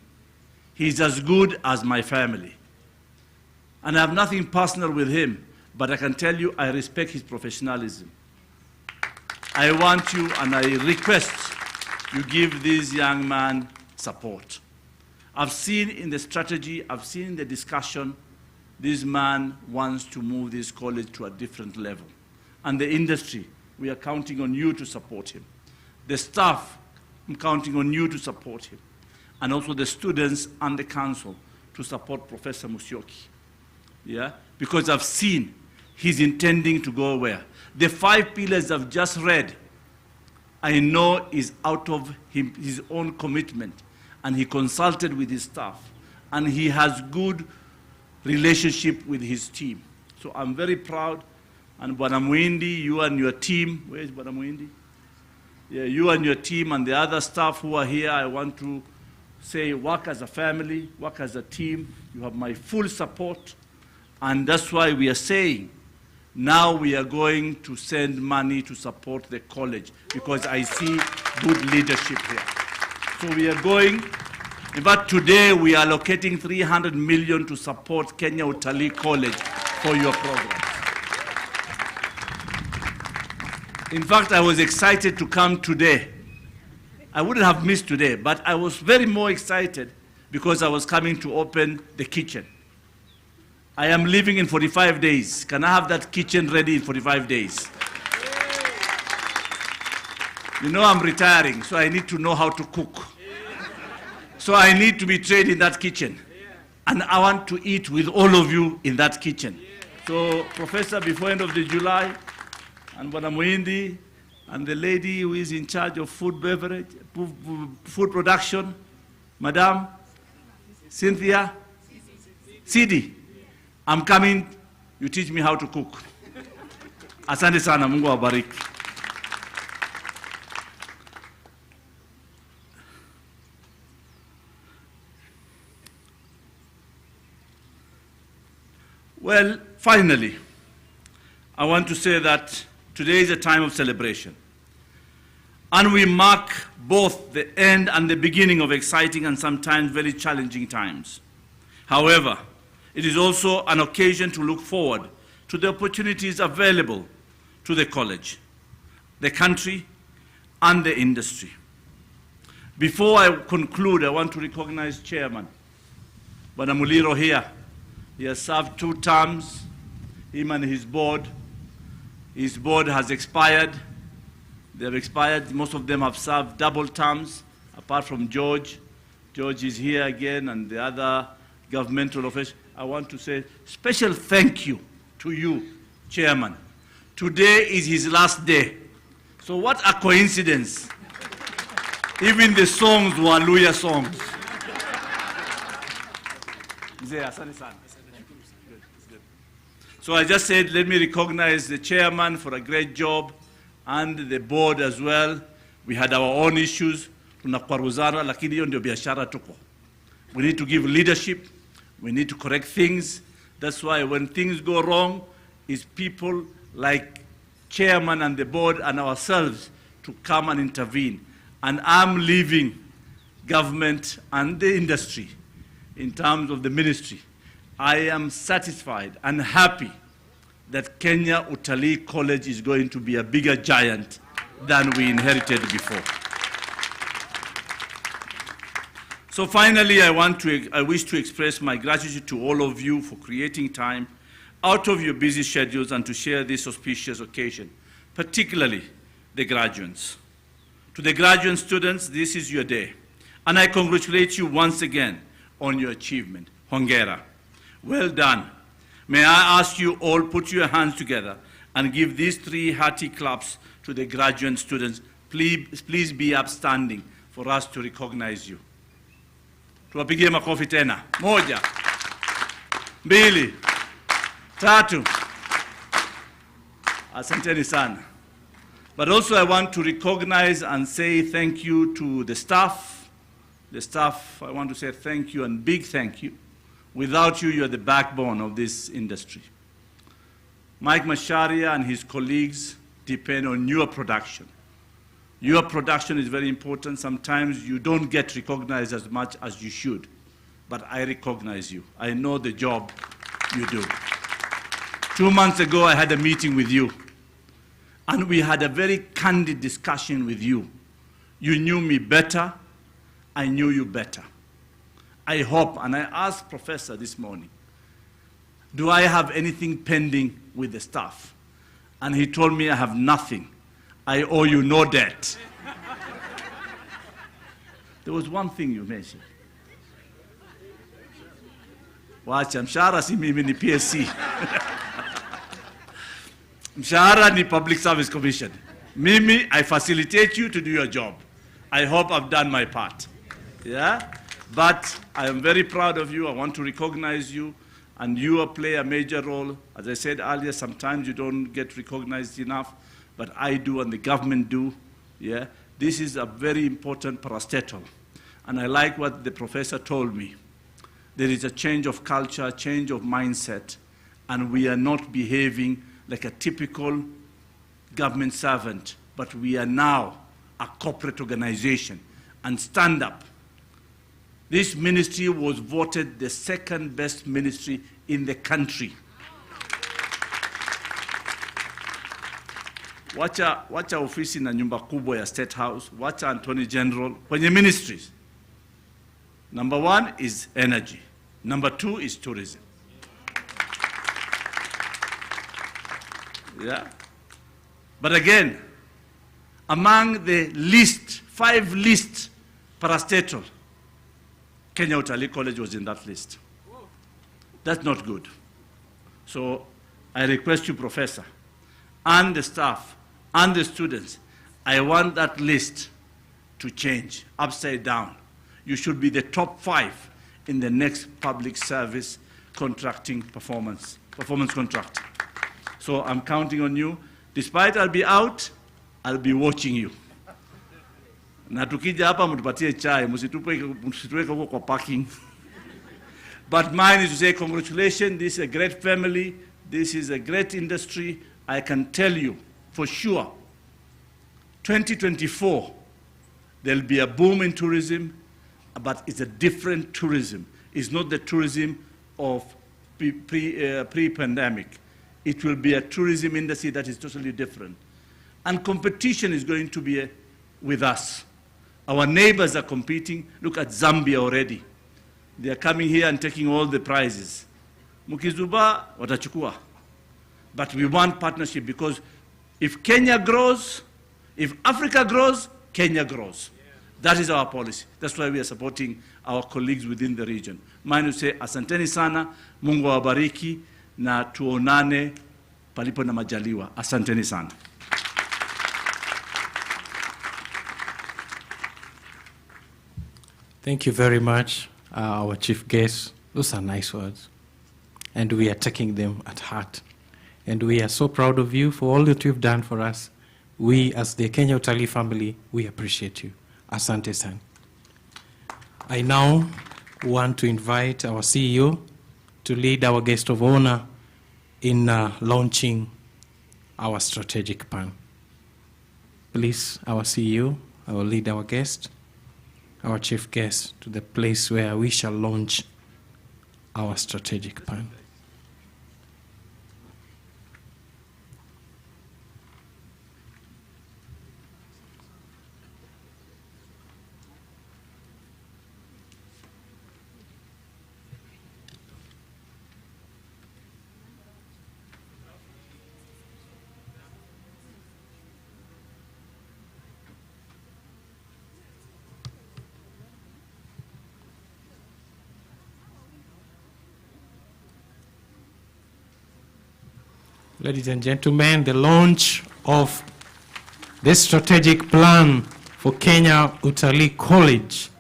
[SPEAKER 2] He's as good as my family. And I have nothing personal with him, but I can tell you I respect his professionalism. I want you and I request you give this young man support. I've seen in the strategy, I've seen in the discussion, this man wants to move this college to a different level. And the industry, we are counting on you to support him. The staff, I'm counting on you to support him. And also the students and the council to support Professor Musyoki. Yeah? Because I've seen he's intending to go where. The 5 pillars I've just read, I know is out of his own commitment. And he consulted with his staff. And he has good relationship with his team. So I'm very proud. And Bwana Mwindi, you and your team, where is Bwana Mwindi? Yeah, you and your team and the other staff who are here, I want to say work as a family, work as a team. You have my full support. And that's why we are saying now we are going to send money to support the college because I see good leadership here. So we are going, in fact today we are allocating 300 million to support Kenya Utalii College for your program. In fact, I was excited to come today. I wouldn't have missed today, but I was very more excited because I was coming to open the kitchen. I am leaving in 45 days. Can I have that kitchen ready in 45 days? You know I'm retiring, so I need to know how to cook. So I need to be trained in that kitchen. And I want to eat with all of you in that kitchen. So, Professor, before end of the July, and Bwana Mwindi, and the lady who is in charge of food beverage, food production, Madam Cynthia, Sidi, I'm coming, you teach me how to cook. Asante sana, Mungu awabariki. Well, finally, I want to say that today is a time of celebration. And we mark both the end and the beginning of exciting and sometimes very challenging times. However, it is also an occasion to look forward to the opportunities available to the college, the country, and the industry. Before I conclude, I want to recognize Chairman Banamuliro here. He has served 2 terms, him and his board. His board has expired. They have expired. Most of them have served double terms, apart from George. George is here again, and the other governmental officials. I want to say special thank you to you, Chairman. Today is his last day. So what a coincidence. Even the songs were Luya songs. So I just said, let me recognize the chairman for a great job and the board as well. We had our own issues. Tunakwaruzana, lakini hiyo ndio biashara tuko. We need to give leadership. We need to correct things. That's why when things go wrong, it's people like chairman and the board and ourselves to come and intervene. And I'm leaving government and the industry in terms of the ministry. I am satisfied and happy that Kenya Utalii College is going to be a bigger giant than we inherited before. So finally, I wish to express my gratitude to all of you for creating time out of your busy schedules and to share this auspicious occasion, particularly the graduates. To the graduate students, this is your day, and I congratulate you once again on your achievement. Hongera. Well done. May I ask you all put your hands together and give these 3 hearty claps to the graduate students. Please be upstanding for us to recognize you. Tuwapigie makofi tena. 1, 2, 3. Asanteni sana. But also I want to recognize and say thank you to the staff. The staff, I want to say thank you and big thank you. Without you, you're the backbone of this industry. Mike Masharia and his colleagues depend on your production. Your production is very important. Sometimes you don't get recognized as much as you should, but I recognize you. I know the job you do. 2 months ago, I had a meeting with you, and we had a very candid discussion with you. You knew me better. I knew you better. I hope, and I asked Professor this morning, do I have anything pending with the staff? And he told me I have nothing. I owe you no debt. There was one thing you mentioned. Wacha, mshahara si mimi ni PSC. Mshahara ni Public Service Commission. Mimi, I facilitate you to do your job. I hope I've done my part. Yeah? But I am very proud of you. I want to recognize you, and you play a major role. As I said earlier, sometimes you don't get recognized enough, but I do and the government do. Yeah? This is a very important parastatal. And I like what the professor told me. There is a change of culture, change of mindset, and we are not behaving like a typical government servant, but we are now a corporate organization. And stand up. This ministry was voted the 2nd best ministry in the country. Wacha ofisi na nyumba kubwa ya State House, wacha Attorney General, kwenye ministries. Number 1 is energy. Number 2 is tourism. Yeah? But again, among the 5 least parastatal, Kenya Utalii College was in that list. That's not good. So I request you, Professor, and the staff, and the students, I want that list to change, upside down. You should be the top 5 in the next public service contracting performance contract. So I'm counting on you. Despite I'll be out, I'll be watching you. Na tukija hapa mtupatie chai, msituweke huko kwa parking. But mine is to say congratulations, this is a great family, this is a great industry. I can tell you for sure, 2024, there'll be a boom in tourism, but it's a different tourism. It's not the tourism of pre-pandemic. It will be a tourism industry that is totally different. And competition is going to be with us. Our neighbors are competing. Look at Zambia already. They are coming here and taking all the prizes. Mukizuba, watachukua. But we want partnership because if Kenya grows, if Africa grows, Kenya grows. That is our policy. That's why we are supporting our colleagues within the region. Mine will say, asanteni sana, Mungu awabariki, na tuonane palipo na majaliwa. Asanteni sana.
[SPEAKER 7] Thank you very much, our chief guest. Those are nice words. And we are taking them at heart. And we are so proud of you for all that you've done for us. We, as the Kenya Utalii family, we appreciate you. Asante san. I now want to invite our CEO to lead our guest of honor in launching our strategic plan. Please, our CEO, I will lead our guest, our chief guest, to the place where we shall launch our strategic plan. Ladies and gentlemen, the launch of this strategic plan for Kenya Utalii College.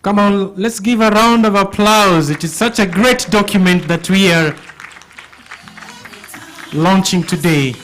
[SPEAKER 7] Come on, let's give a round of applause. It is such a great document that we are launching today.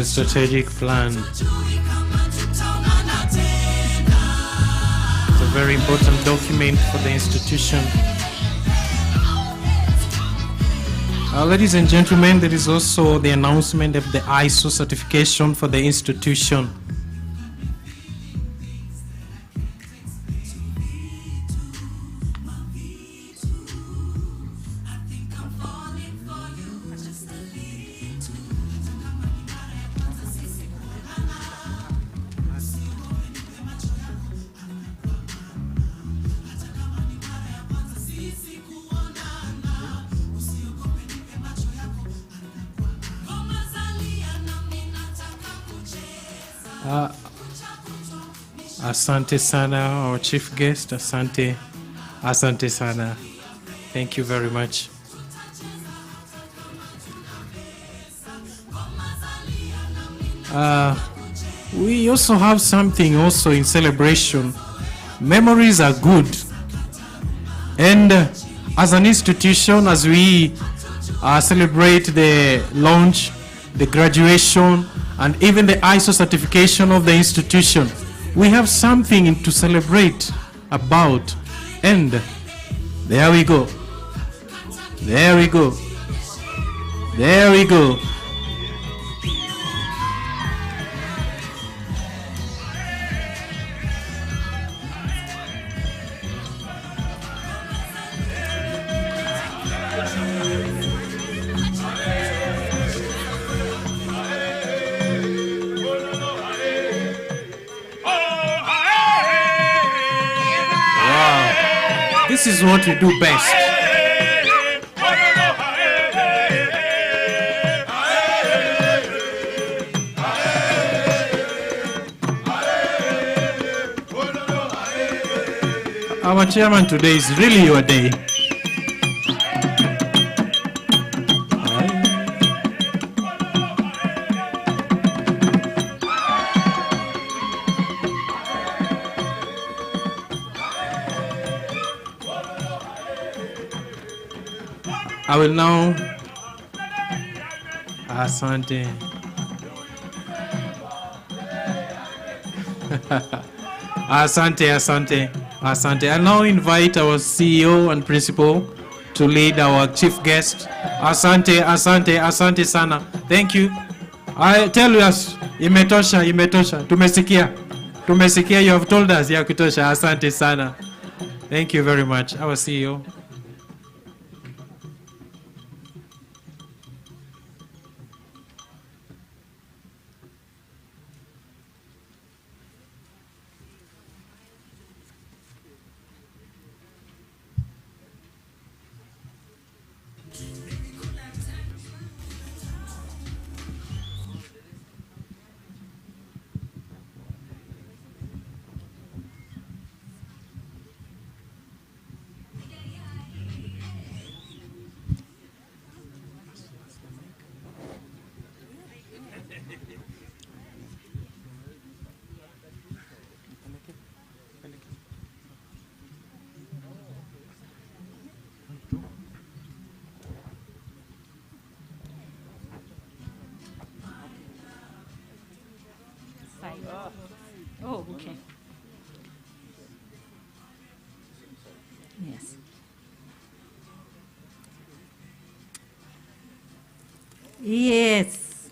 [SPEAKER 7] Strategic plan. It's a very important document for the institution. Ladies and gentlemen, there is also the announcement of the ISO certification for the institution. Asante sana, our chief guest. Asante sana. Thank you very much. We also have something also in celebration. Memories are good. And as an institution, as we celebrate the launch the graduation, and even the ISO certification of the institution. We have something to celebrate about. And there we go. There we go. There we go. This is what we do best. Our chairman, today is really your day. I will now. Asante. Asante, asante, asante. I'll now invite our CEO and principal to lead our chief guest. Asante, asante, asante sana. Thank you. I tell us, imetosha, imetosha. Tumesikia. Tumesikia, you have told us, ya kutosha. Asante sana. Thank you very much. Our CEO.
[SPEAKER 10] Oh, okay. Yes. Yes.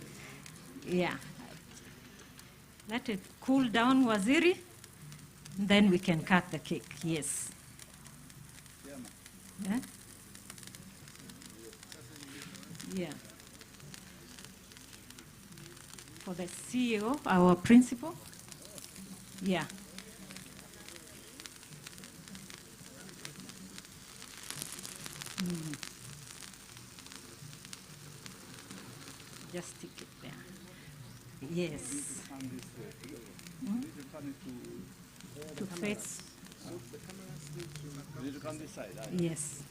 [SPEAKER 10] Yeah. Let it cool down, Waziri. Then we can cut the cake. Yes. Yeah. Yeah. For the CEO, our principal. Yeah. Just stick it there. Yes. To face. Yes.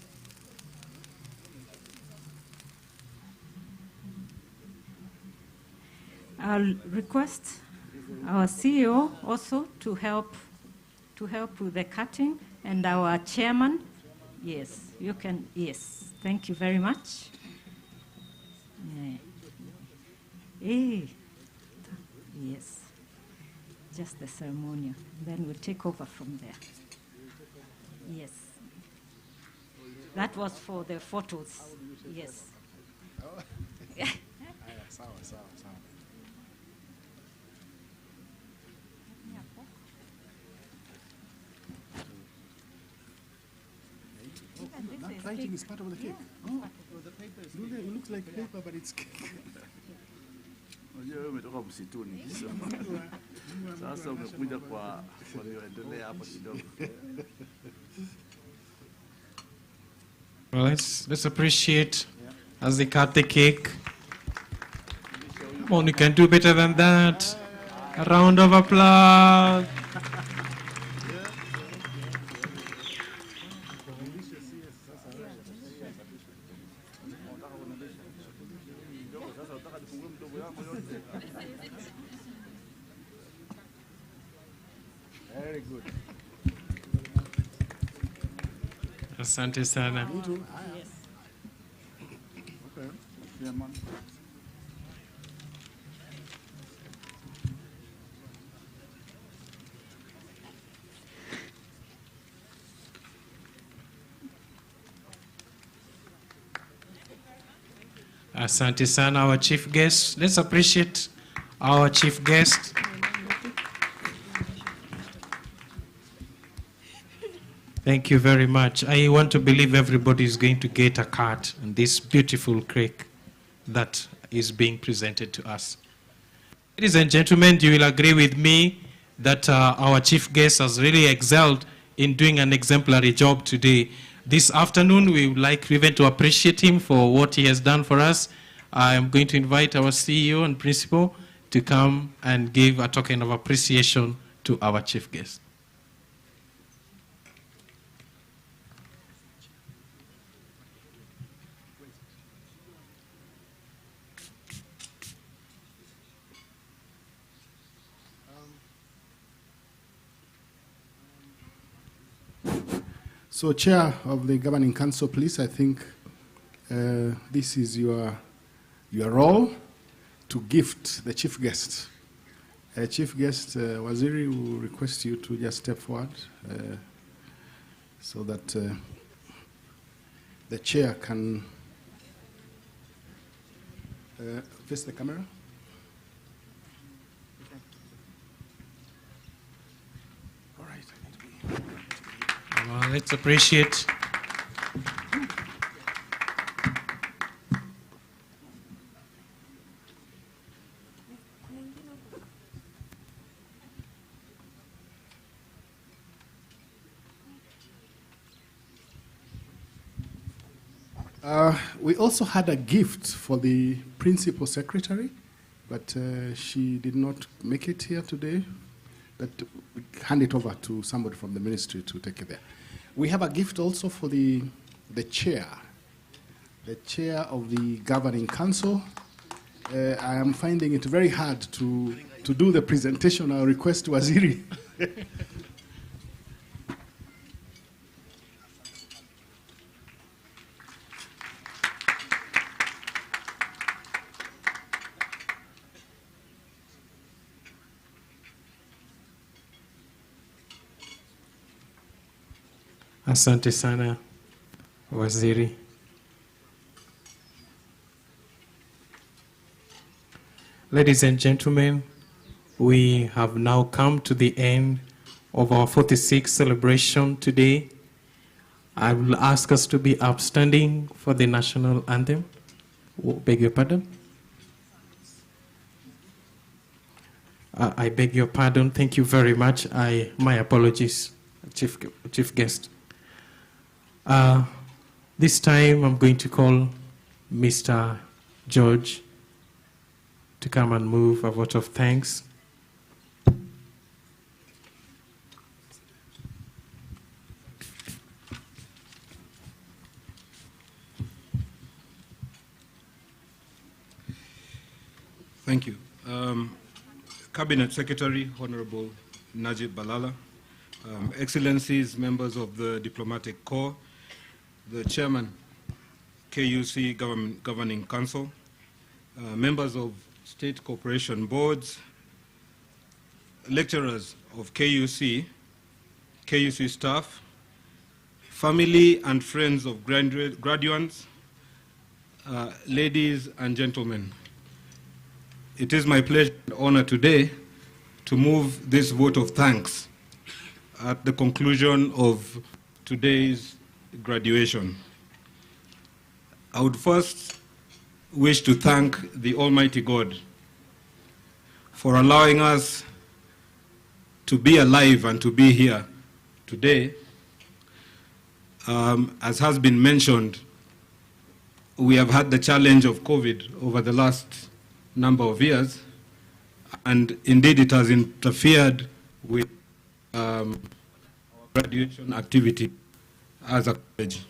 [SPEAKER 10] I'll request our CEO also to help with the cutting, and our chairman. Yes, you can. Yes, thank you very much. Yeah. Hey. Yes, just the ceremonial. Then we'll take over from there. Yes. That was for the photos. Yes.
[SPEAKER 8] That writing is part of the cake. Yeah. Oh, it looks like paper, but it's cake.
[SPEAKER 2] Unajua umetoka msituni. Sasa umekuja kwa walioendelea hapa kidogo.
[SPEAKER 7] Well, let's appreciate as they cut the cake. Come on, you can do better than that. A round of applause.
[SPEAKER 8] Very good.
[SPEAKER 7] Asante sana.
[SPEAKER 8] Okay.
[SPEAKER 7] Asante sana, our chief guest. Let's appreciate our chief guest. Thank you very much. I want to believe everybody is going to get a cart on this beautiful cake that is being presented to us. Ladies and gentlemen, you will agree with me that our chief guest has really excelled in doing an exemplary job today. This afternoon, we would like even to appreciate him for what he has done for us. I am going to invite our CEO and principal to come and give a token of appreciation to our chief guest.
[SPEAKER 8] So, Chair of the Governing Council, please, I think this is your role to gift the chief guest. Chief guest Waziri will request you to just step forward so that the chair can face the camera. All right.
[SPEAKER 7] Let's appreciate.
[SPEAKER 8] We also had a gift for the principal secretary, but she did not make it here today. But we hand it over to somebody from the ministry to take it there. We have a gift also for the chair of the Governing Council. I am finding it very hard to do the presentation. I'll request Waziri.
[SPEAKER 7] Asante sana, Waziri. Ladies and gentlemen, we have now come to the end of our 46th celebration today. I will ask us to be upstanding for the national anthem. Beg your pardon? I beg your pardon. Thank you very much. My apologies, Chief Guest. This time I'm going to call Mr. George to come and move a vote of thanks.
[SPEAKER 11] Thank you. Cabinet Secretary, Honorable Najib Balala, Excellencies, members of the Diplomatic Corps, the Chairman, KUC Governing Council, members of State Corporation Boards, lecturers of KUC staff, family and friends of graduates, ladies and gentlemen. It is my pleasure and honor today to move this vote of thanks at the conclusion of today's graduation. I would first wish to thank the Almighty God for allowing us to be alive and to be here today. As has been mentioned, we have had the challenge of COVID over the last number of years, and indeed it has interfered with our graduation activity as a college.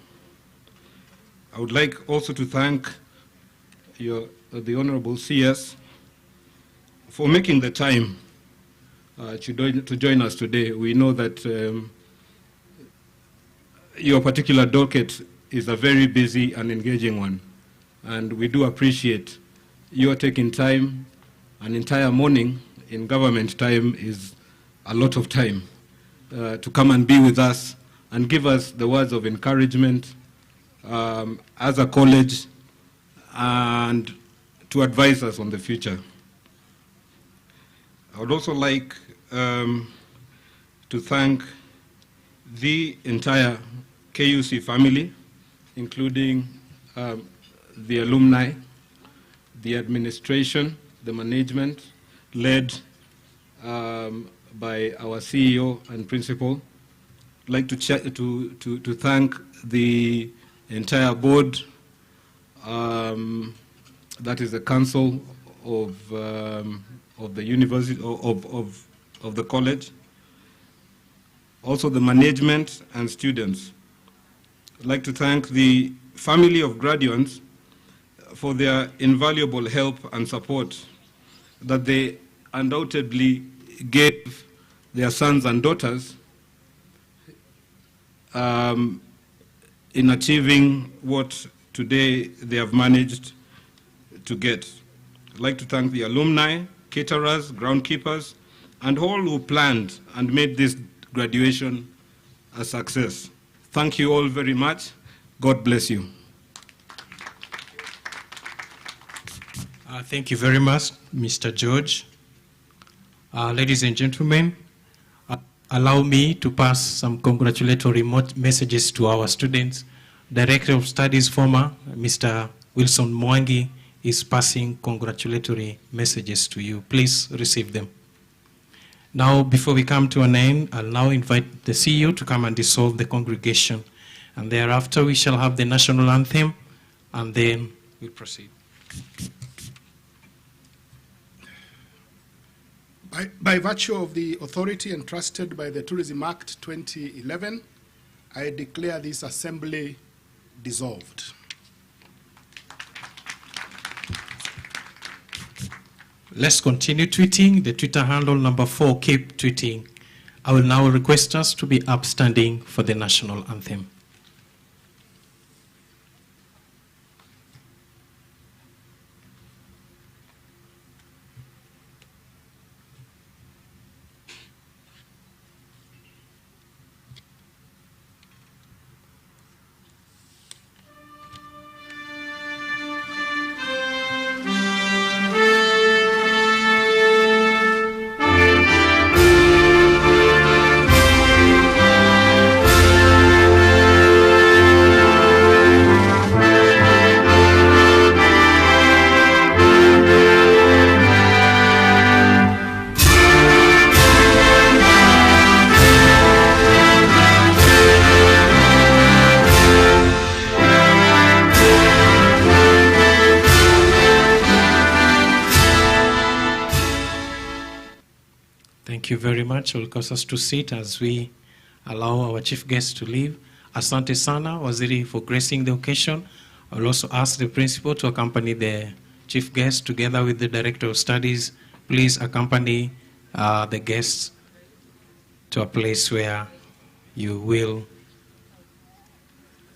[SPEAKER 11] I would like also to thank the Honorable CS for making the time to join us today. We know that your particular docket is a very busy and engaging one, and we do appreciate your taking time. An entire morning in government time is a lot of time to come and be with us and give us the words of encouragement as a college and to advise us on the future. I would also like to thank the entire KUC family, including the alumni, the administration, the management, led by our CEO and principal. I'd like to thank the entire board, that is the council of the university, of the college, also the management and students. I'd like to thank the family of graduates for their invaluable help and support that they undoubtedly gave their sons and daughters in achieving what today they have managed to get. I'd like to thank the alumni, caterers, groundkeepers, and all who planned and made this graduation a success. Thank you all very much. God bless you.
[SPEAKER 7] Thank you very much, Mr. George. Ladies and gentlemen, allow me to pass some congratulatory messages to our students. Director of Studies, former Mr. Wilson Mwangi, is passing congratulatory messages to you. Please receive them. Now, before we come to an end, I'll now invite the CEO to come and dissolve the congregation. And thereafter, we shall have the national anthem, and then we'll proceed.
[SPEAKER 8] By virtue of the authority entrusted by the Tourism Act 2011, I declare this assembly dissolved.
[SPEAKER 7] Let's continue tweeting. The Twitter handle number 4, keep tweeting. I will now request us to be upstanding for the national anthem. Thank you very much. It will cause us to sit as we allow our chief guest to leave. Asante sana, Waziri, for gracing the occasion. I will also ask the principal to accompany the chief guest together with the director of studies. Please accompany the guests to a place where you will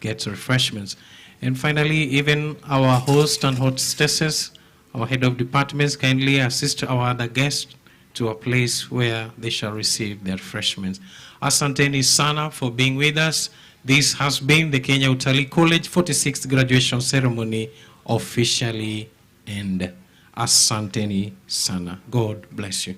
[SPEAKER 7] get refreshments. And finally, even our host and hostesses, our head of departments, kindly assist our other guests to a place where they shall receive their refreshments. Asanteni sana for being with us. This has been the Kenya Utalii College 46th graduation ceremony officially ended. Asanteni sana. God bless you.